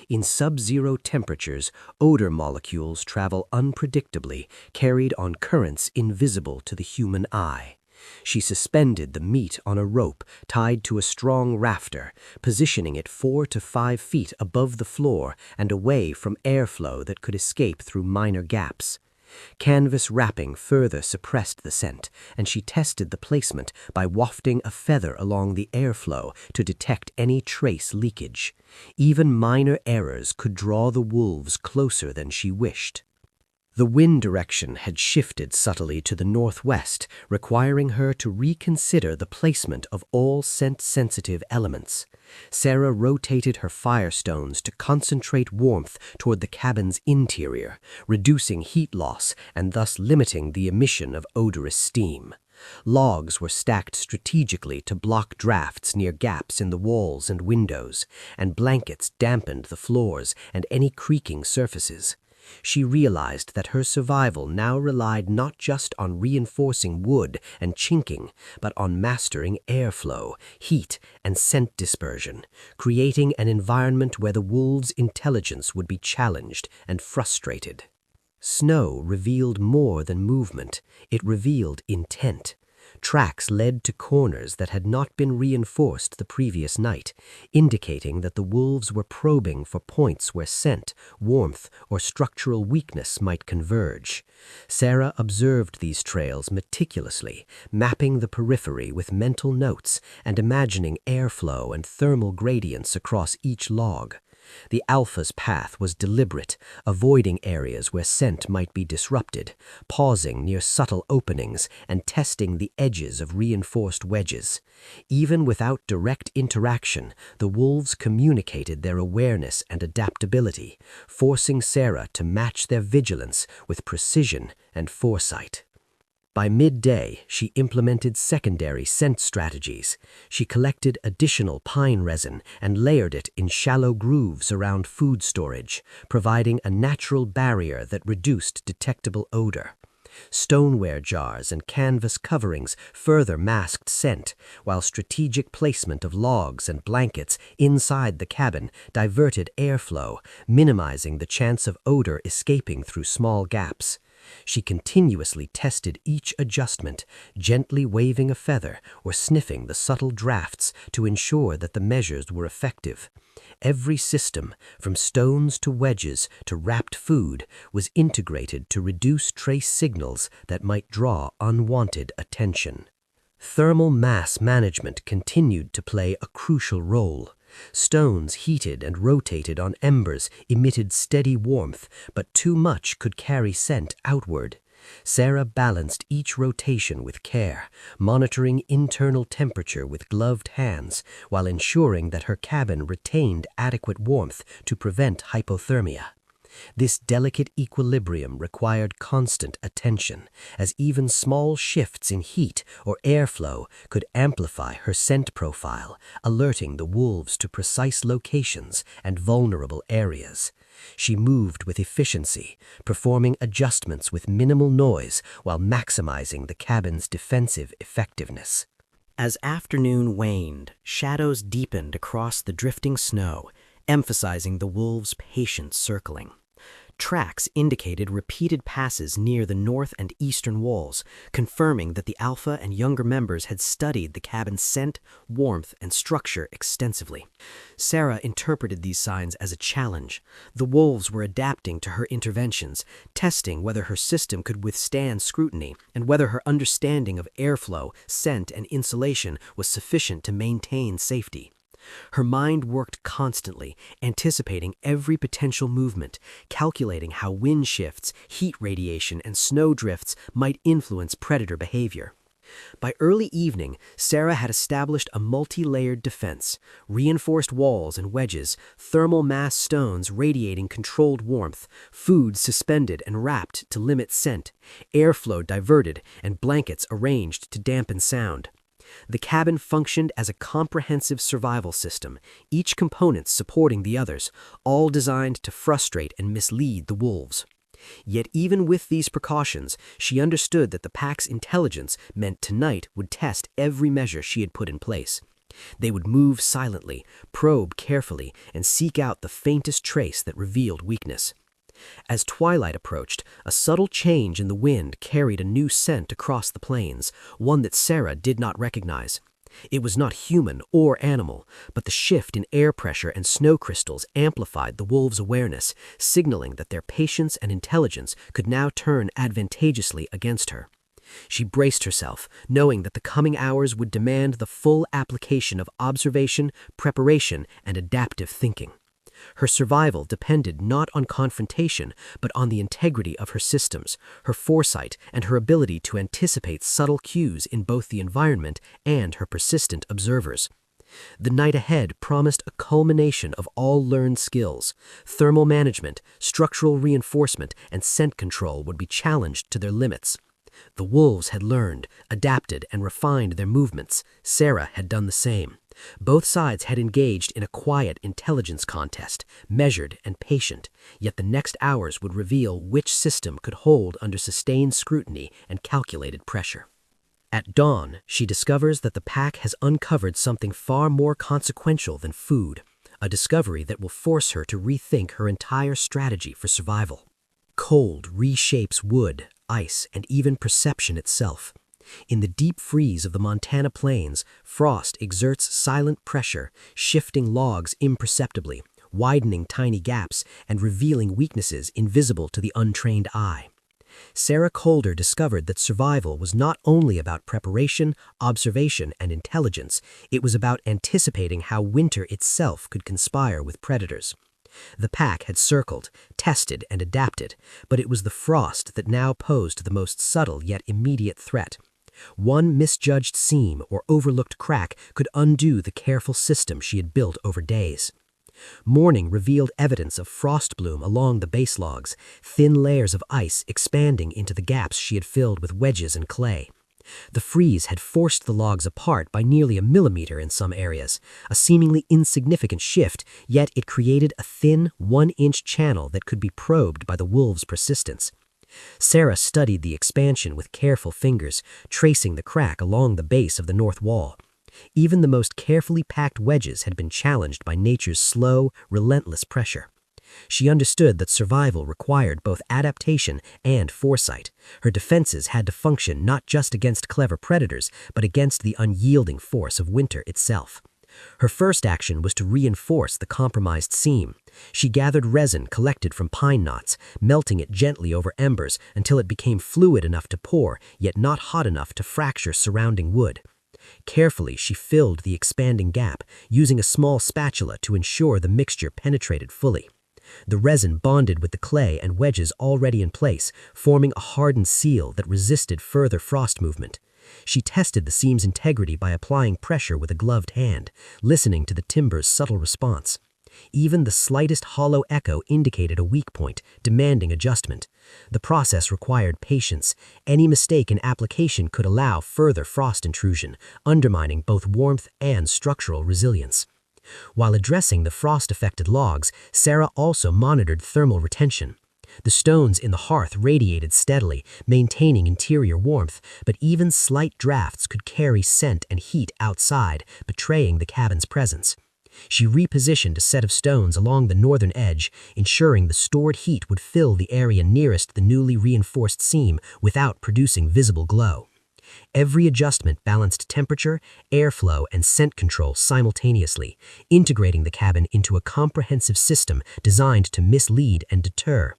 [SPEAKER 1] In sub-zero temperatures, odor molecules travel unpredictably, carried on currents invisible to the human eye. She suspended the meat on a rope tied to a strong rafter, positioning it 4 to 5 feet above the floor and away from airflow that could escape through minor gaps. Canvas wrapping further suppressed the scent, and she tested the placement by wafting a feather along the airflow to detect any trace leakage. Even minor errors could draw the wolves closer than she wished.
[SPEAKER 3] The wind direction had shifted subtly to the northwest, requiring her to reconsider the placement of all scent-sensitive elements. Sarah rotated her firestones to concentrate warmth toward the cabin's interior, reducing heat loss and thus limiting the emission of odorous steam. Logs were stacked strategically to block drafts near gaps in the walls and windows, and blankets dampened the floors and any creaking surfaces. She realized that her survival now relied not just on reinforcing wood and chinking, but on mastering airflow, heat, and scent dispersion, creating an environment where the wolves' intelligence would be challenged and frustrated. Snow revealed more than movement, it revealed intent. Tracks led to corners that had not been reinforced the previous night, indicating that the wolves were probing for points where scent, warmth, or structural weakness might converge. Sarah observed these trails meticulously, mapping the periphery with mental notes and imagining airflow and thermal gradients across each log. The Alpha's path was deliberate, avoiding areas where scent might be disrupted, pausing near subtle openings and testing the edges of reinforced wedges. Even without direct interaction, the wolves communicated their awareness and adaptability, forcing Sarah to match their vigilance with precision and foresight. By midday, she implemented secondary scent strategies. She collected additional pine resin and layered it in shallow grooves around food storage, providing a natural barrier that reduced detectable odor. Stoneware jars and canvas coverings further masked scent, while strategic placement of logs and blankets inside the cabin diverted airflow, minimizing the chance of odor escaping through small gaps. She continuously tested each adjustment, gently waving a feather or sniffing the subtle drafts to ensure that the measures were effective. Every system, from stones to wedges to wrapped food, was integrated to reduce trace signals that might draw unwanted attention. Thermal mass management continued to play a crucial role. Stones heated and rotated on embers emitted steady warmth, but too much could carry scent outward. Sarah balanced each rotation with care, monitoring internal temperature with gloved hands while ensuring that her cabin retained adequate warmth to prevent hypothermia. This delicate equilibrium required constant attention, as even small shifts in heat or airflow could amplify her scent profile, alerting the wolves to precise locations and vulnerable areas. She moved with efficiency, performing adjustments with minimal noise while maximizing the cabin's defensive effectiveness. As afternoon waned, shadows deepened across the drifting snow, emphasizing the wolves' patient circling. Tracks indicated repeated passes near the north and eastern walls, confirming that the Alpha and younger members had studied the cabin's scent, warmth, and structure extensively. Sarah interpreted these signs as a challenge. The wolves were adapting to her interventions, testing whether her system could withstand scrutiny and whether her understanding of airflow, scent, and insulation was sufficient to maintain safety. Her mind worked constantly, anticipating every potential movement, calculating how wind shifts, heat radiation, and snow drifts might influence predator behavior. By early evening, Sarah had established a multi-layered defense: reinforced walls and wedges, thermal mass stones radiating controlled warmth, food suspended and wrapped to limit scent, airflow diverted, and blankets arranged to dampen sound. The cabin functioned as a comprehensive survival system, each component supporting the others, all designed to frustrate and mislead the wolves. Yet even with these precautions, she understood that the pack's intelligence meant tonight would test every measure she had put in place. They would move silently, probe carefully, and seek out the faintest trace that revealed weakness. As twilight approached, a subtle change in the wind carried a new scent across the plains, one that Sarah did not recognize. It was not human or animal, but the shift in air pressure and snow crystals amplified the wolves' awareness, signaling that their patience and intelligence could now turn advantageously against her. She braced herself, knowing that the coming hours would demand the full application of observation, preparation, and adaptive thinking. Her survival depended not on confrontation, but on the integrity of her systems, her foresight, and her ability to anticipate subtle cues in both the environment and her persistent observers. The night ahead promised a culmination of all learned skills. Thermal management, structural reinforcement, and scent control would be challenged to their limits. The wolves had learned, adapted, and refined their movements. Sarah had done the same. Both sides had engaged in a quiet intelligence contest, measured and patient, yet the next hours would reveal which system could hold under sustained scrutiny and calculated pressure. At dawn, she discovers that the pack has uncovered something far more consequential than food, a discovery that will force her to rethink her entire strategy for survival. Cold reshapes wood, ice, and even perception itself. In the deep freeze of the Montana plains, frost exerts silent pressure, shifting logs imperceptibly, widening tiny gaps, and revealing weaknesses invisible to the untrained eye. Sarah Calder discovered that survival was not only about preparation, observation, and intelligence, it was about anticipating how winter itself could conspire with predators. The pack had circled, tested, and adapted, but it was the frost that now posed the most subtle yet immediate threat. One misjudged seam or overlooked crack could undo the careful system she had built over days. Morning revealed evidence of frost bloom along the base logs, thin layers of ice expanding into the gaps she had filled with wedges and clay. The freeze had forced the logs apart by nearly a millimeter in some areas, a seemingly insignificant shift, yet it created a thin, 1-inch channel that could be probed by the wolves' persistence. Sarah studied the expansion with careful fingers, tracing the crack along the base of the north wall. Even the most carefully packed wedges had been challenged by nature's slow, relentless pressure. She understood that survival required both adaptation and foresight. Her defenses had to function not just against clever predators, but against the unyielding force of winter itself. Her first action was to reinforce the compromised seam. She gathered resin collected from pine knots, melting it gently over embers until it became fluid enough to pour, yet not hot enough to fracture surrounding wood. Carefully, she filled the expanding gap, using a small spatula to ensure the mixture penetrated fully. The resin bonded with the clay and wedges already in place, forming a hardened seal that resisted further frost movement. She tested the seam's integrity by applying pressure with a gloved hand, listening to the timber's subtle response. Even the slightest hollow echo indicated a weak point, demanding adjustment. The process required patience. Any mistake in application could allow further frost intrusion, undermining both warmth and structural resilience. While addressing the frost-affected logs, Sarah also monitored thermal retention. The stones in the hearth radiated steadily, maintaining interior warmth, but even slight drafts could carry scent and heat outside, betraying the cabin's presence. She repositioned a set of stones along the northern edge, ensuring the stored heat would fill the area nearest the newly reinforced seam without producing visible glow. Every adjustment balanced temperature, airflow, and scent control simultaneously, integrating the cabin into a comprehensive system designed to mislead and deter.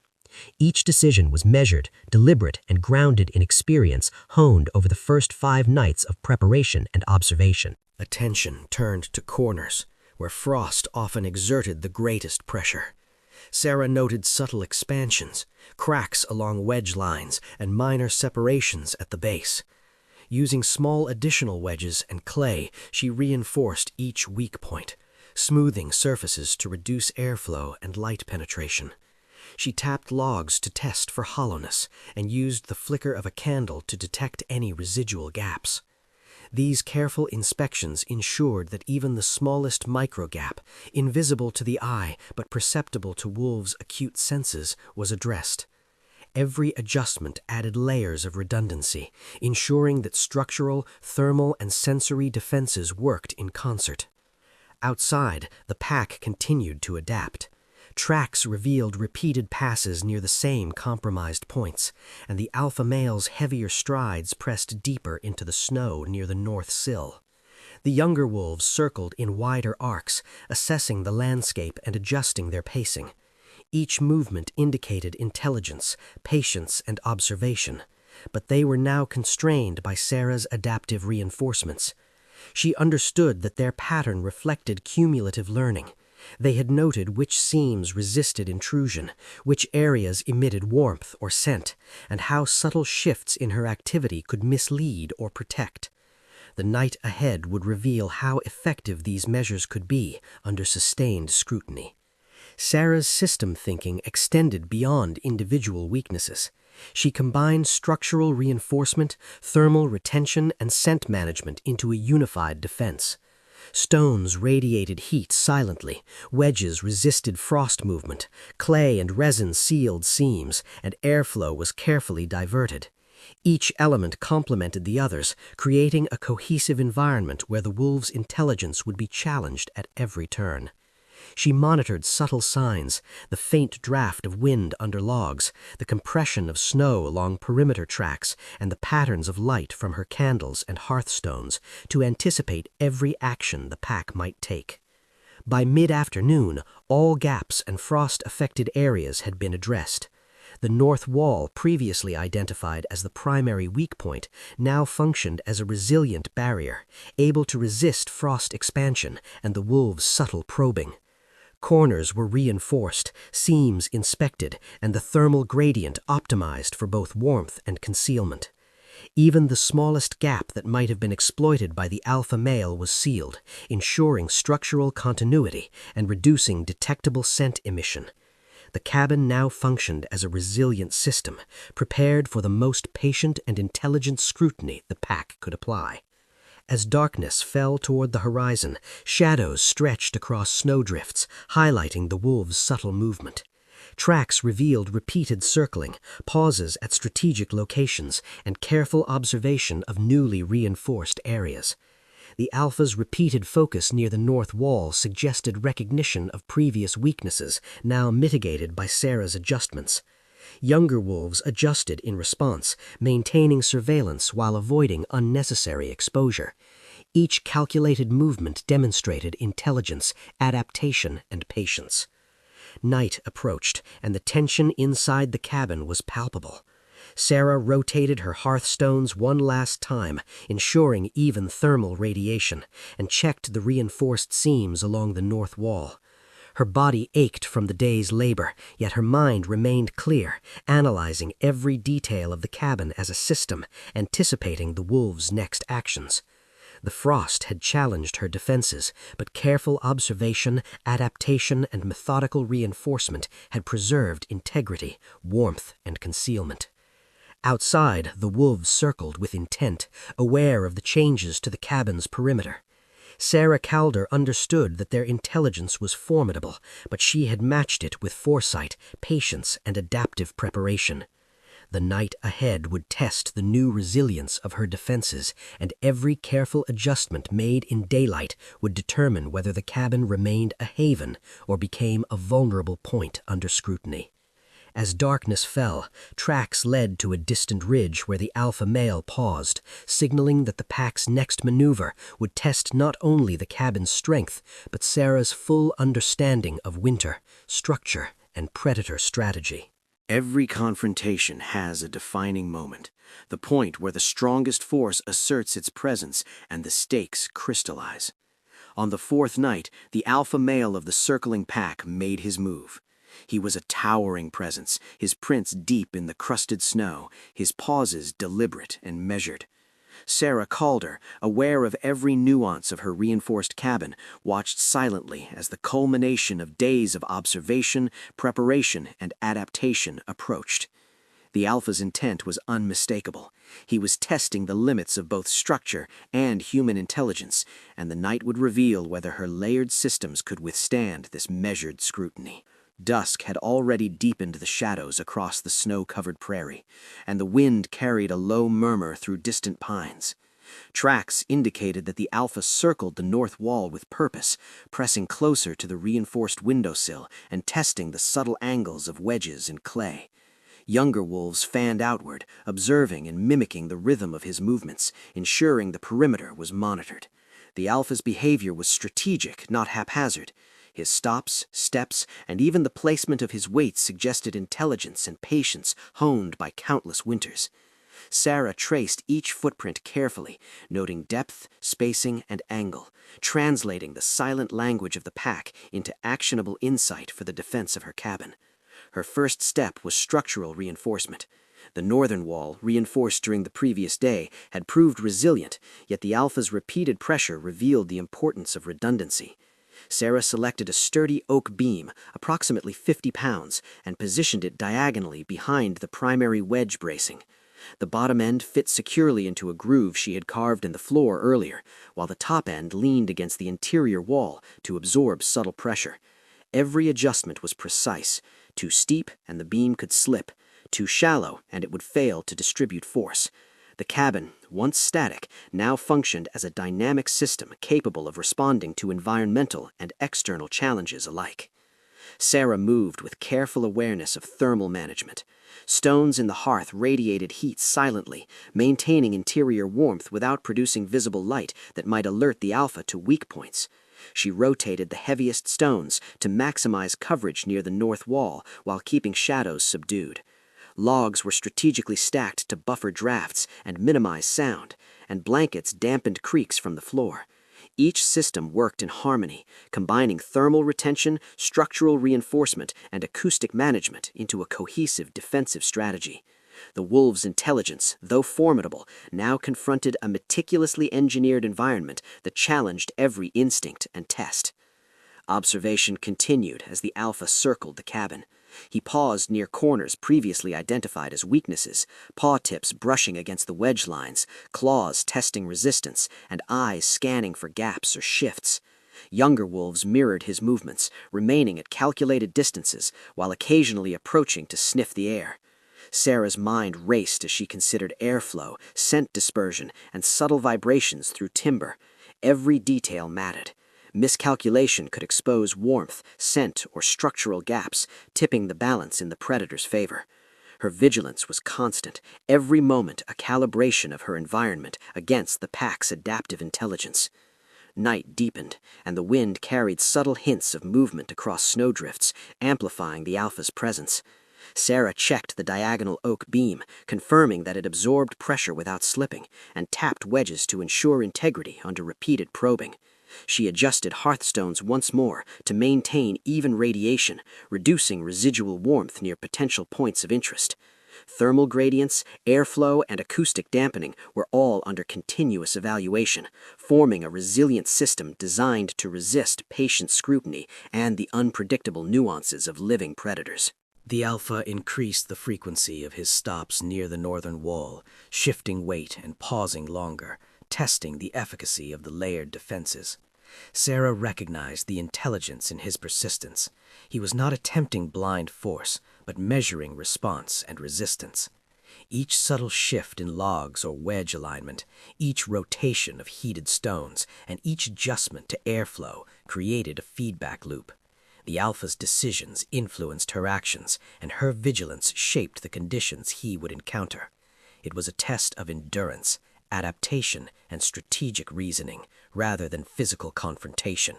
[SPEAKER 3] Each decision was measured, deliberate, and grounded in experience honed over the first 5 nights of preparation and observation.
[SPEAKER 1] Attention turned to corners, where frost often exerted the greatest pressure. Sarah noted subtle expansions, cracks along wedge lines, and minor separations at the base. Using small additional wedges and clay, she reinforced each weak point, smoothing surfaces to reduce airflow and light penetration. She tapped logs to test for hollowness and used the flicker of a candle to detect any residual gaps. These careful inspections ensured that even the smallest microgap, invisible to the eye but perceptible to wolves' acute senses, was addressed. Every adjustment added layers of redundancy, ensuring that structural, thermal, and sensory defenses worked in concert. Outside, the pack continued to adapt. Tracks revealed repeated passes near the same compromised points, and the alpha male's heavier strides pressed deeper into the snow near the north sill. The younger wolves circled in wider arcs, assessing the landscape and adjusting their pacing. Each movement indicated intelligence, patience, and observation, but they were now constrained by Sarah's adaptive reinforcements. She understood that their pattern reflected cumulative learning.
[SPEAKER 3] They had noted which seams resisted intrusion, which areas emitted warmth or scent, and how subtle shifts in her activity could mislead or protect. The night ahead would reveal how effective these measures could be under sustained scrutiny. Sarah's system thinking extended beyond individual weaknesses. She combined structural reinforcement, thermal retention, and scent management into a unified defense. Stones radiated heat silently, wedges resisted frost movement, clay and resin sealed seams, and airflow was carefully diverted. Each element complemented the others, creating a cohesive environment where the wolves' intelligence would be challenged at every turn. She monitored subtle signs, the faint draft of wind under logs, the compression of snow along perimeter tracks, and the patterns of light from her candles and hearthstones to anticipate every action the pack might take. By mid-afternoon, all gaps and frost-affected areas had been addressed. The north wall, previously identified as the primary weak point, now functioned as a resilient barrier, able to resist frost expansion and the wolves' subtle probing. Corners were reinforced, seams inspected, and the thermal gradient optimized for both warmth and concealment. Even the smallest gap that might have been exploited by the alpha male was sealed, ensuring structural continuity and reducing detectable scent emission. The cabin now functioned as a resilient system, prepared for the most patient and intelligent scrutiny the pack could apply. As darkness fell toward the horizon, shadows stretched across snowdrifts, highlighting the wolves' subtle movement. Tracks revealed repeated circling, pauses at strategic locations, and careful observation of newly reinforced areas. The alpha's repeated focus near the north wall suggested recognition of previous weaknesses, now mitigated by Sarah's adjustments. Younger wolves adjusted in response, maintaining surveillance while avoiding unnecessary exposure. Each calculated movement demonstrated intelligence, adaptation, and patience. Night approached, and the tension inside the cabin was palpable. Sarah rotated her hearthstones one last time, ensuring even thermal radiation, and checked the reinforced seams along the north wall. Her body ached from the day's labor, yet her mind remained clear, analyzing every detail of the cabin as a system, anticipating the wolves' next actions. The frost had challenged her defenses, but careful observation, adaptation, and methodical reinforcement had preserved integrity, warmth, and concealment. Outside, the wolves circled with intent, aware of the changes to the cabin's perimeter. Sarah Calder understood that their intelligence was formidable, but she had matched it with foresight, patience, and adaptive preparation. The night ahead would test the new resilience of her defenses, and every careful adjustment made in daylight would determine whether the cabin remained a haven or became a vulnerable point under scrutiny. As darkness fell, tracks led to a distant ridge where the alpha male paused, signaling that the pack's next maneuver would test not only the cabin's strength, but Sarah's full understanding of winter, structure, and predator strategy.
[SPEAKER 2] Every confrontation has a defining moment, the point where the strongest force asserts its presence and the stakes crystallize. On the fourth night, the alpha male of the circling pack made his move. He was a towering presence, his prints deep in the crusted snow, his pauses deliberate and measured. Sarah Calder, aware of every nuance of her reinforced cabin, watched silently as the culmination of days of observation, preparation, and adaptation approached. The alpha's intent was unmistakable. He was testing the limits of both structure and human intelligence, and the night would reveal whether her layered systems could withstand this measured scrutiny. Dusk had already deepened the shadows across the snow-covered prairie, and the wind carried a low murmur through distant pines. Tracks indicated that the alpha circled the north wall with purpose, pressing closer to the reinforced windowsill and testing the subtle angles of wedges and clay. Younger wolves fanned outward, observing and mimicking the rhythm of his movements, ensuring the perimeter was monitored. The alpha's behavior was strategic, not haphazard. His stops, steps, and even the placement of his weights suggested intelligence and patience honed by countless winters. Sarah traced each footprint carefully, noting depth, spacing, and angle, translating the silent language of the pack into actionable insight for the defense of her cabin. Her first step was structural reinforcement. The northern wall, reinforced during the previous day, had proved resilient, yet the Alpha's repeated pressure revealed the importance of redundancy. Sarah selected a sturdy oak beam, approximately 50 pounds, and positioned it diagonally behind the primary wedge bracing. The bottom end fit securely into a groove she had carved in the floor earlier, while the top end leaned against the interior wall to absorb subtle pressure. Every adjustment was precise. Too steep, and the beam could slip. Too shallow, and it would fail to distribute force. The cabin, once static, now functioned as a dynamic system capable of responding to environmental and external challenges alike. Sarah moved with careful awareness of thermal management. Stones in the hearth radiated heat silently, maintaining interior warmth without producing visible light that might alert the Alpha to weak points. She rotated the heaviest stones to maximize coverage near the north wall while keeping shadows subdued. Logs were strategically stacked to buffer drafts and minimize sound, and blankets dampened creaks from the floor. Each system worked in harmony, combining thermal retention, structural reinforcement, and acoustic management into a cohesive defensive strategy. The wolves' intelligence, though formidable, now confronted a meticulously engineered environment that challenged every instinct and test. Observation continued as the Alpha circled the cabin. He paused near corners previously identified as weaknesses, paw tips brushing against the wedge lines, claws testing resistance, and eyes scanning for gaps or shifts. Younger wolves mirrored his movements, remaining at calculated distances while occasionally approaching to sniff the air. Sarah's mind raced as she considered airflow, scent dispersion, and subtle vibrations through timber. Every detail mattered. Miscalculation could expose warmth, scent, or structural gaps, tipping the balance in the predator's favor. Her vigilance was constant, every moment a calibration of her environment against the pack's adaptive intelligence. Night deepened, and the wind carried subtle hints of movement across snowdrifts, amplifying the Alpha's presence. Sarah checked the diagonal oak beam, confirming that it absorbed pressure without slipping, and tapped wedges to ensure integrity under repeated probing. She adjusted hearthstones once more to maintain even radiation, reducing residual warmth near potential points of interest. Thermal gradients, airflow, and acoustic dampening were all under continuous evaluation, forming a resilient system designed to resist patient scrutiny and the unpredictable nuances of living predators.
[SPEAKER 1] The Alpha increased the frequency of his stops near the northern wall, shifting weight and pausing longer, testing the efficacy of the layered defenses. Sarah recognized the intelligence in his persistence. He was not attempting blind force, but measuring response and resistance. Each subtle shift in logs or wedge alignment, each rotation of heated stones, and each adjustment to airflow created a feedback loop. The Alpha's decisions influenced her actions, and her vigilance shaped the conditions he would encounter. It was a test of endurance, adaptation, and strategic reasoning, rather than physical confrontation.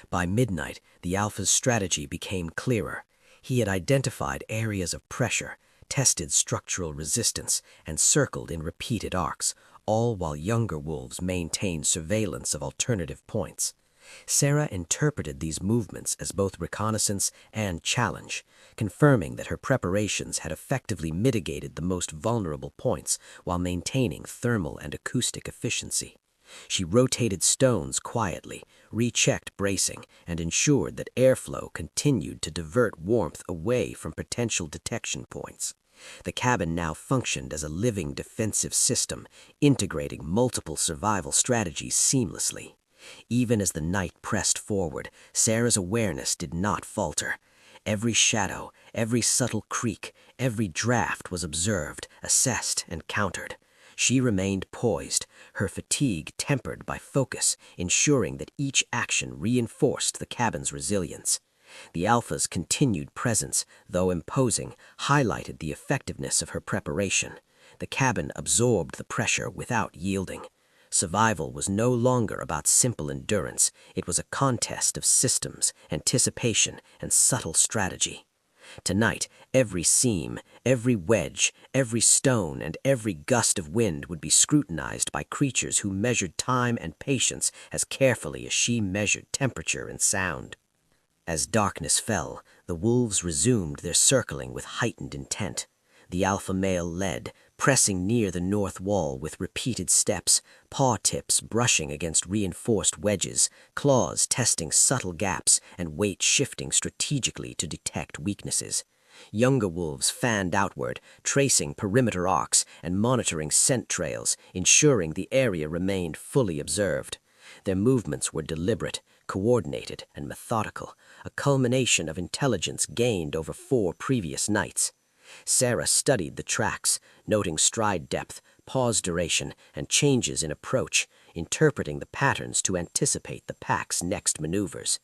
[SPEAKER 1] By midnight, the Alpha's strategy became clearer. He had identified areas of pressure, tested structural resistance, and circled in repeated arcs, all while younger wolves maintained surveillance of alternative points. Sarah interpreted these movements as both reconnaissance and challenge, confirming that her preparations had effectively mitigated the most vulnerable points while maintaining thermal and acoustic efficiency. She rotated stones quietly, rechecked bracing, and ensured that airflow continued to divert warmth away from potential detection points. The cabin now functioned as a living defensive system, integrating multiple survival strategies seamlessly. Even as the night pressed forward, Sarah's awareness did not falter. Every shadow, every subtle creak, every draft was observed, assessed, and countered. She remained poised, her fatigue tempered by focus, ensuring that each action reinforced the cabin's resilience. The Alpha's continued presence, though imposing, highlighted the effectiveness of her preparation. The cabin absorbed the pressure without yielding. Survival was no longer about simple endurance. It was a contest of systems, anticipation, and subtle strategy. Tonight, every seam, every wedge, every stone, and every gust of wind would be scrutinized by creatures who measured time and patience as carefully as she measured temperature and sound. As darkness fell, the wolves resumed their circling with heightened intent. The alpha male led, pressing near the north wall with repeated steps, paw tips brushing against reinforced wedges, claws testing subtle gaps, and weight shifting strategically to detect weaknesses. Younger wolves fanned outward, tracing perimeter arcs and monitoring scent trails, ensuring the area remained fully observed. Their movements were deliberate, coordinated, and methodical, a culmination of intelligence gained over 4 previous nights. Sarah studied the tracks, noting stride depth, pause duration, and changes in approach, interpreting the patterns to anticipate the pack's next maneuvers.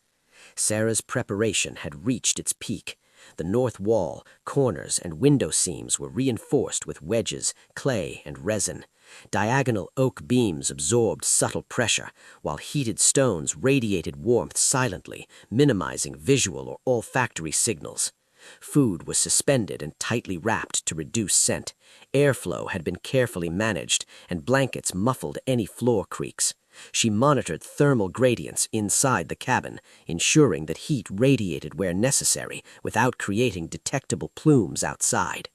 [SPEAKER 1] Sarah's preparation had reached its peak. The north wall, corners, and window seams were reinforced with wedges, clay, and resin. Diagonal oak beams absorbed subtle pressure, while heated stones radiated warmth silently, minimizing visual or olfactory signals. Food was suspended and tightly wrapped to reduce scent. Airflow had been carefully managed, and blankets muffled any floor creaks. She monitored thermal gradients inside the cabin, ensuring that heat radiated where necessary without creating detectable plumes outside.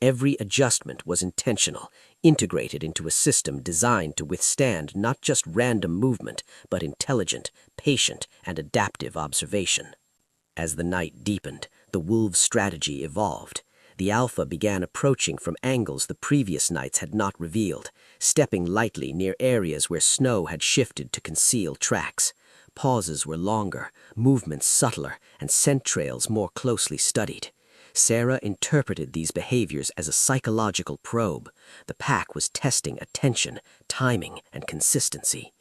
[SPEAKER 1] Every adjustment was intentional, integrated into a system designed to withstand not just random movement, but intelligent, patient, and adaptive observation. As the night deepened, the wolves' strategy evolved. The alpha began approaching from angles the previous nights had not revealed, stepping lightly near areas where snow had shifted to conceal tracks. Pauses were longer, movements subtler, and scent trails more closely studied. Sarah interpreted these behaviors as a psychological probe. The pack was testing attention, timing, and consistency.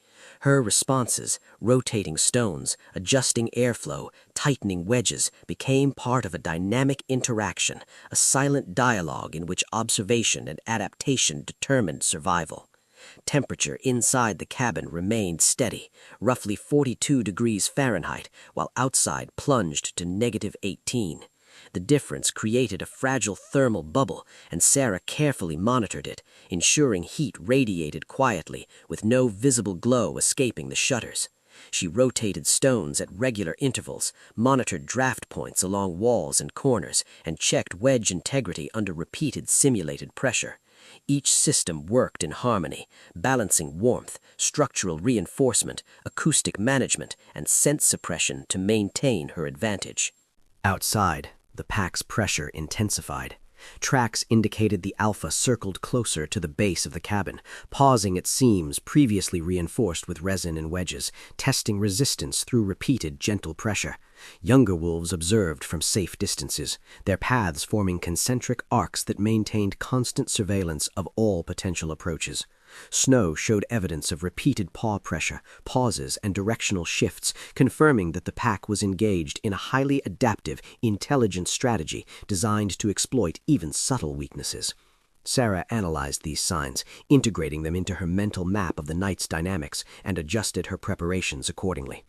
[SPEAKER 1] Her responses, rotating stones, adjusting airflow, tightening wedges, became part of a dynamic interaction, a silent dialogue in which observation and adaptation determined survival. Temperature inside the cabin remained steady, roughly 42 degrees Fahrenheit, while outside plunged to -18. The difference created a fragile thermal bubble, and Sarah carefully monitored it, ensuring heat radiated quietly, with no visible glow escaping the shutters. She rotated stones at regular intervals, monitored draft points along walls and corners, and checked wedge integrity under repeated simulated pressure. Each system worked in harmony, balancing warmth, structural reinforcement, acoustic management, and scent suppression to maintain her advantage. Outside, the pack's pressure intensified. Tracks indicated the alpha circled closer to the base of the cabin, pausing at seams previously reinforced with resin and wedges, testing resistance through repeated gentle pressure. Younger wolves observed from safe distances, their paths forming concentric arcs that maintained constant surveillance of all potential approaches. Snow showed evidence of repeated paw pressure, pauses, and directional shifts, confirming that the pack was engaged in a highly adaptive, intelligent strategy designed to exploit even subtle weaknesses. Sarah analyzed these signs, integrating them into her mental map of the night's dynamics, and adjusted her preparations accordingly.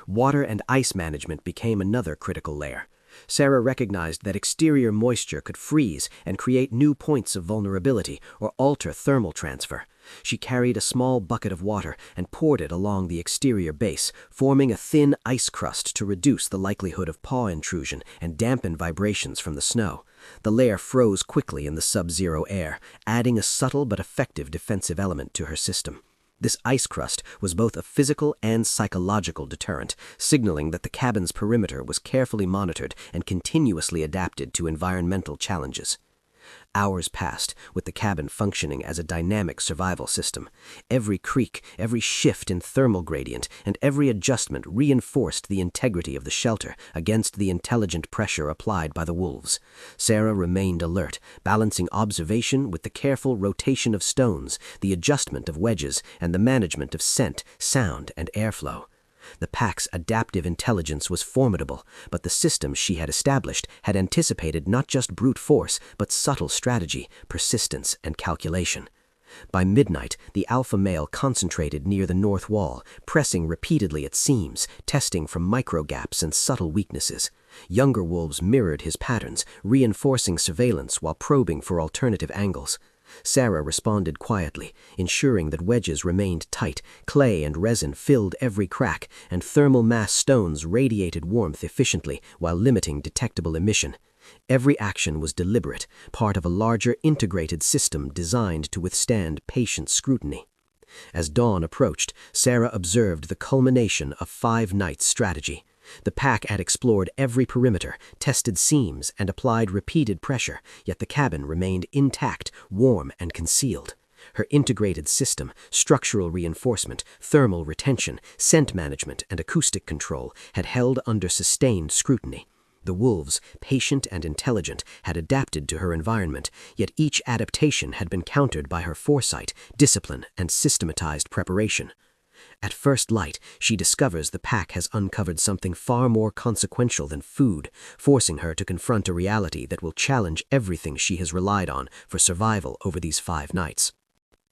[SPEAKER 1] Water and ice management became another critical layer. Sarah recognized that exterior moisture could freeze and create new points of vulnerability or alter thermal transfer. She carried a small bucket of water and poured it along the exterior base, forming a thin ice crust to reduce the likelihood of paw intrusion and dampen vibrations from the snow. The layer froze quickly in the sub-zero air, adding a subtle but effective defensive element to her system. This ice crust was both a physical and psychological deterrent, signaling that the cabin's perimeter was carefully monitored and continuously adapted to environmental challenges. Hours passed, with the cabin functioning as a dynamic survival system. Every creak, every shift in thermal gradient, and every adjustment reinforced the integrity of the shelter against the intelligent pressure applied by the wolves. Sarah remained alert, balancing observation with the careful rotation of stones, the adjustment of wedges, and the management of scent, sound, and airflow. The pack's adaptive intelligence was formidable, but the system she had established had anticipated not just brute force, but subtle strategy, persistence, and calculation.
[SPEAKER 3] By midnight, the alpha male concentrated near the north wall, pressing repeatedly at seams, testing for micro-gaps and subtle weaknesses. Younger wolves mirrored his patterns, reinforcing surveillance while probing for alternative angles. Sarah responded quietly, ensuring that wedges remained tight, clay and resin filled every crack, and thermal mass stones radiated warmth efficiently while limiting detectable emission. Every action was deliberate, part of a larger integrated system designed to withstand patient scrutiny. As dawn approached, Sarah observed the culmination of 5 nights' strategy. The pack had explored every perimeter, tested seams, and applied repeated pressure, yet the cabin remained intact, warm, and concealed. Her integrated system, structural reinforcement, thermal retention, scent management, and acoustic control had held under sustained scrutiny. The wolves, patient and intelligent, had adapted to her environment, yet each adaptation had been countered by her foresight, discipline, and systematized preparation. At first light, she discovers the pack has uncovered something far more consequential than food, forcing her to confront a reality that will challenge everything she has relied on for survival over these 5 nights.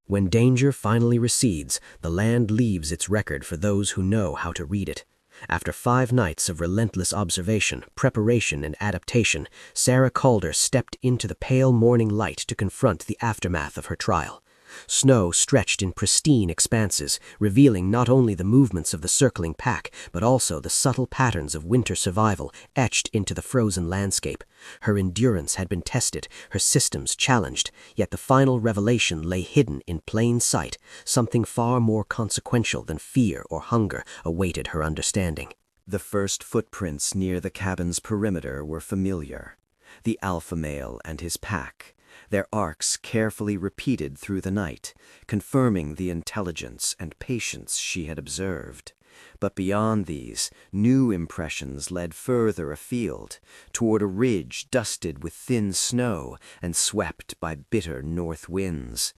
[SPEAKER 3] When danger finally recedes, the land leaves its record for those who know how to read it. After 5 nights of relentless observation, preparation, and adaptation, Sarah Calder stepped into the pale morning light to confront the aftermath of her trial. Snow stretched in pristine expanses, revealing not only the movements of the circling pack, but also the subtle patterns of winter survival etched into the frozen landscape. Her endurance had been tested, her systems challenged, yet the final revelation lay hidden in plain sight. Something far more consequential than fear or hunger awaited her understanding.
[SPEAKER 2] The first footprints near the cabin's perimeter were familiar. The alpha male and his pack, their arcs carefully repeated through the night, confirming the intelligence and patience she had observed. But beyond these, new impressions led further afield, toward a ridge dusted with thin snow and swept by bitter north winds.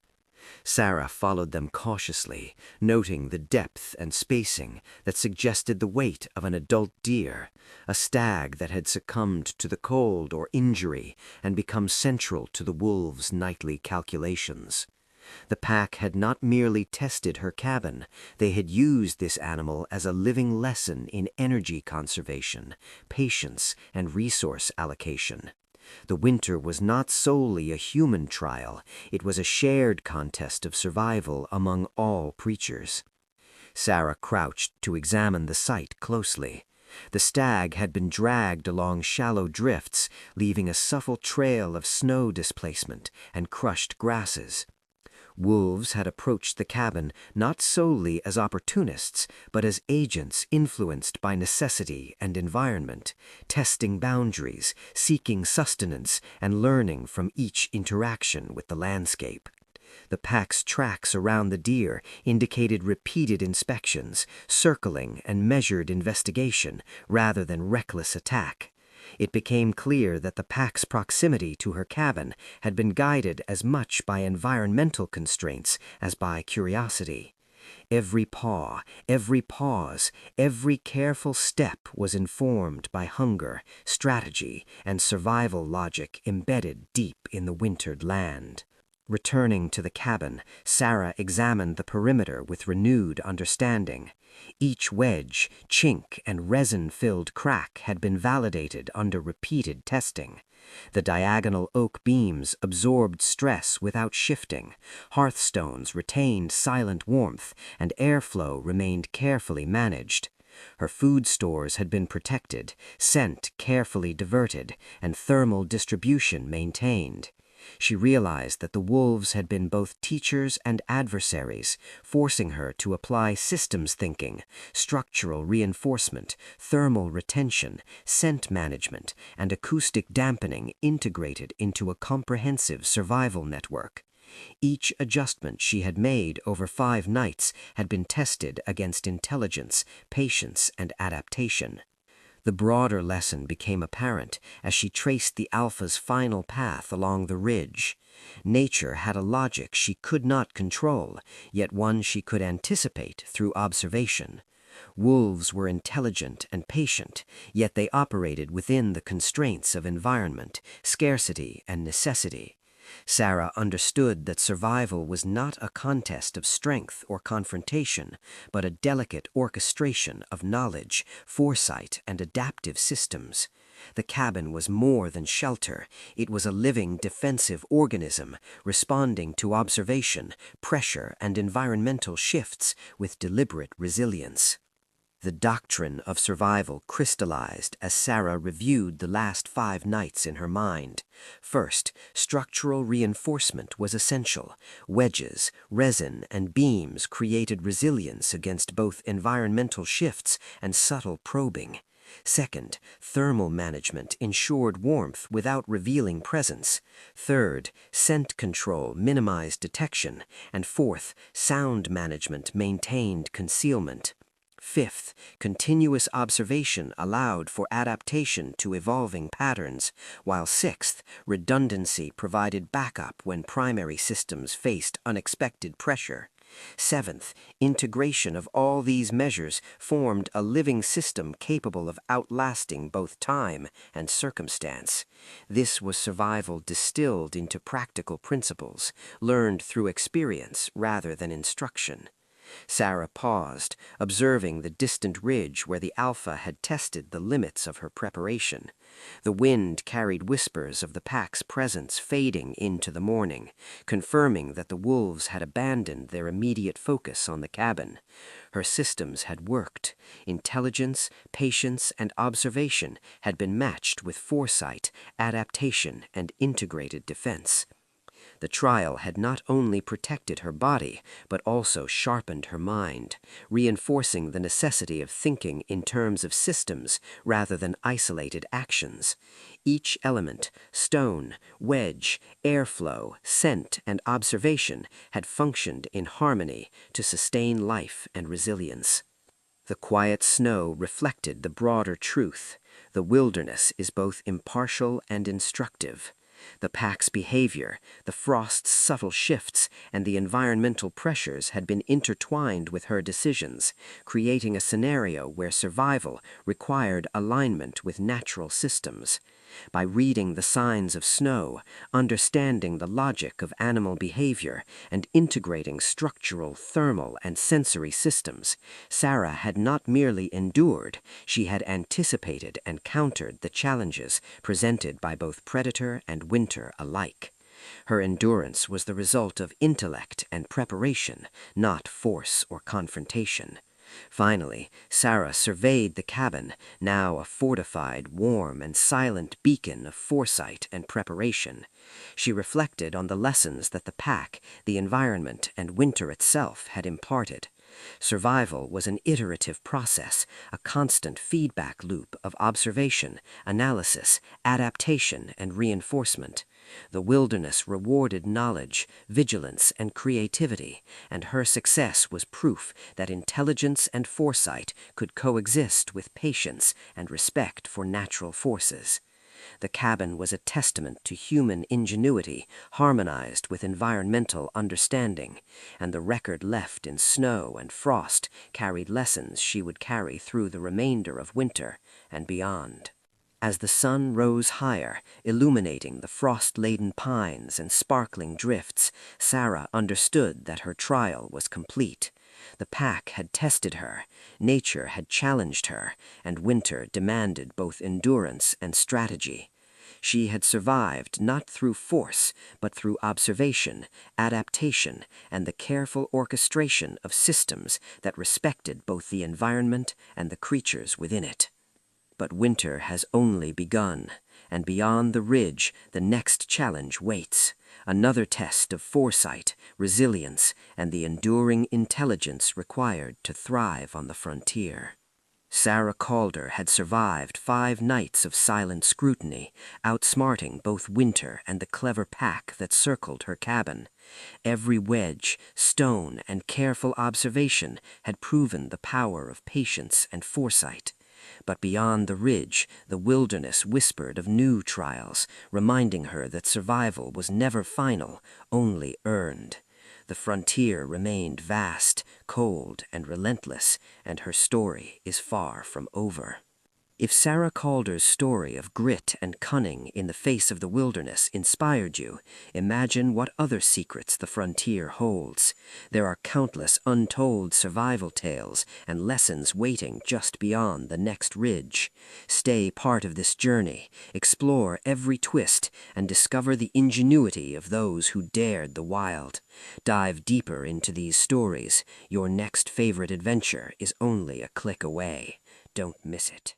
[SPEAKER 2] Sarah followed them cautiously, noting the depth and spacing that suggested the weight of an adult deer, a stag that had succumbed to the cold or injury and become central to the wolves' nightly calculations. The pack had not merely tested her cabin, they had used this animal as a living lesson in energy conservation, patience, and resource allocation. The winter was not solely a human trial, it was a shared contest of survival among all creatures. Sarah crouched to examine the site closely. The stag had been dragged along shallow drifts, leaving a subtle trail of snow displacement and crushed grasses. Wolves had approached the cabin not solely as opportunists, but as agents influenced by necessity and environment, testing boundaries, seeking sustenance, and learning from each interaction with the landscape. The pack's tracks around the deer indicated repeated inspections, circling, and measured investigation rather than reckless attack. It became clear that the pack's proximity to her cabin had been guided as much by environmental constraints as by curiosity. Every paw, every pause, every careful step was informed by hunger, strategy, and survival logic embedded deep in the wintered land. Returning to the cabin, Sarah examined the perimeter with renewed understanding. Each wedge, chink, and resin-filled crack had been validated under repeated testing. The diagonal oak beams absorbed stress without shifting, hearthstones retained silent warmth, and airflow remained carefully managed. Her food stores had been protected, scent carefully diverted, and thermal distribution maintained. She realized that the wolves had been both teachers and adversaries, forcing her to apply systems thinking, structural reinforcement, thermal retention, scent management, and acoustic dampening integrated into a comprehensive survival network. Each adjustment she had made over 5 nights had been tested against intelligence, patience, and adaptation. The broader lesson became apparent as she traced the alpha's final path along the ridge. Nature had a logic she could not control, yet one she could anticipate through observation. Wolves were intelligent and patient, yet they operated within the constraints of environment, scarcity, and necessity.
[SPEAKER 1] Sarah understood that survival was not a contest of strength or confrontation, but a delicate orchestration of knowledge, foresight, and adaptive systems. The cabin was more than shelter. It was a living defensive organism, responding to observation, pressure, and environmental shifts with deliberate resilience. The doctrine of survival crystallized as Sarah reviewed the last 5 nights in her mind. First, structural reinforcement was essential. Wedges, resin, and beams created resilience against both environmental shifts and subtle probing. Second, thermal management ensured warmth without revealing presence. Third, scent control minimized detection. And fourth, sound management maintained concealment. Fifth, continuous observation allowed for adaptation to evolving patterns, while sixth, redundancy provided backup when primary systems faced unexpected pressure. Seventh, integration of all these measures formed a living system capable of outlasting both time and circumstance. This was survival distilled into practical principles, learned through experience rather than instruction. Sarah paused, observing the distant ridge where the Alpha had tested the limits of her preparation. The wind carried whispers of the pack's presence fading into the morning, confirming that the wolves had abandoned their immediate focus on the cabin. Her systems had worked. Intelligence, patience, and observation had been matched with foresight, adaptation, and integrated defense. The trial had not only protected her body, but also sharpened her mind, reinforcing the necessity of thinking in terms of systems rather than isolated actions. Each element, stone, wedge, airflow, scent, and observation, had functioned in harmony to sustain life and resilience. The quiet snow reflected the broader truth. The wilderness is both impartial and instructive. The pack's behavior, the frost's subtle shifts, and the environmental pressures had been intertwined with her decisions, creating a scenario where survival required alignment with natural systems. By reading the signs of snow, understanding the logic of animal behavior, and integrating structural, thermal, and sensory systems, Sarah had not merely endured, she had anticipated and countered the challenges presented by both predator and winter alike. Her endurance was the result of intellect and preparation, not force or confrontation. Finally, Sarah surveyed the cabin, now a fortified, warm, and silent beacon of foresight and preparation. She reflected on the lessons that the pack, the environment, and winter itself had imparted. Survival was an iterative process, a constant feedback loop of observation, analysis, adaptation, and reinforcement. The wilderness rewarded knowledge, vigilance, and creativity, and her success was proof that intelligence and foresight could coexist with patience and respect for natural forces. The cabin was a testament to human ingenuity harmonized with environmental understanding, and the record left in snow and frost carried lessons she would carry through the remainder of winter and beyond. As the sun rose higher, illuminating the frost-laden pines and sparkling drifts, Sarah understood that her trial was complete. The pack had tested her, nature had challenged her, and winter demanded both endurance and strategy. She had survived not through force, but through observation, adaptation, and the careful orchestration of systems that respected both the environment and the creatures within it. But winter has only begun, and beyond the ridge the next challenge waits, another test of foresight, resilience, and the enduring intelligence required to thrive on the frontier. Sarah Calder had survived 5 nights of silent scrutiny, outsmarting both winter and the clever pack that circled her cabin. Every wedge, stone, and careful observation had proven the power of patience and foresight. But beyond the ridge, the wilderness whispered of new trials, reminding her that survival was never final, only earned. The frontier remained vast, cold, and relentless, and her story is far from over. If Sarah Calder's story of grit and cunning in the face of the wilderness inspired you, imagine what other secrets the frontier holds. There are countless untold survival tales and lessons waiting just beyond the next ridge. Stay part of this journey, explore every twist, and discover the ingenuity of those who dared the wild. Dive deeper into these stories. Your next favorite adventure is only a click away. Don't miss it.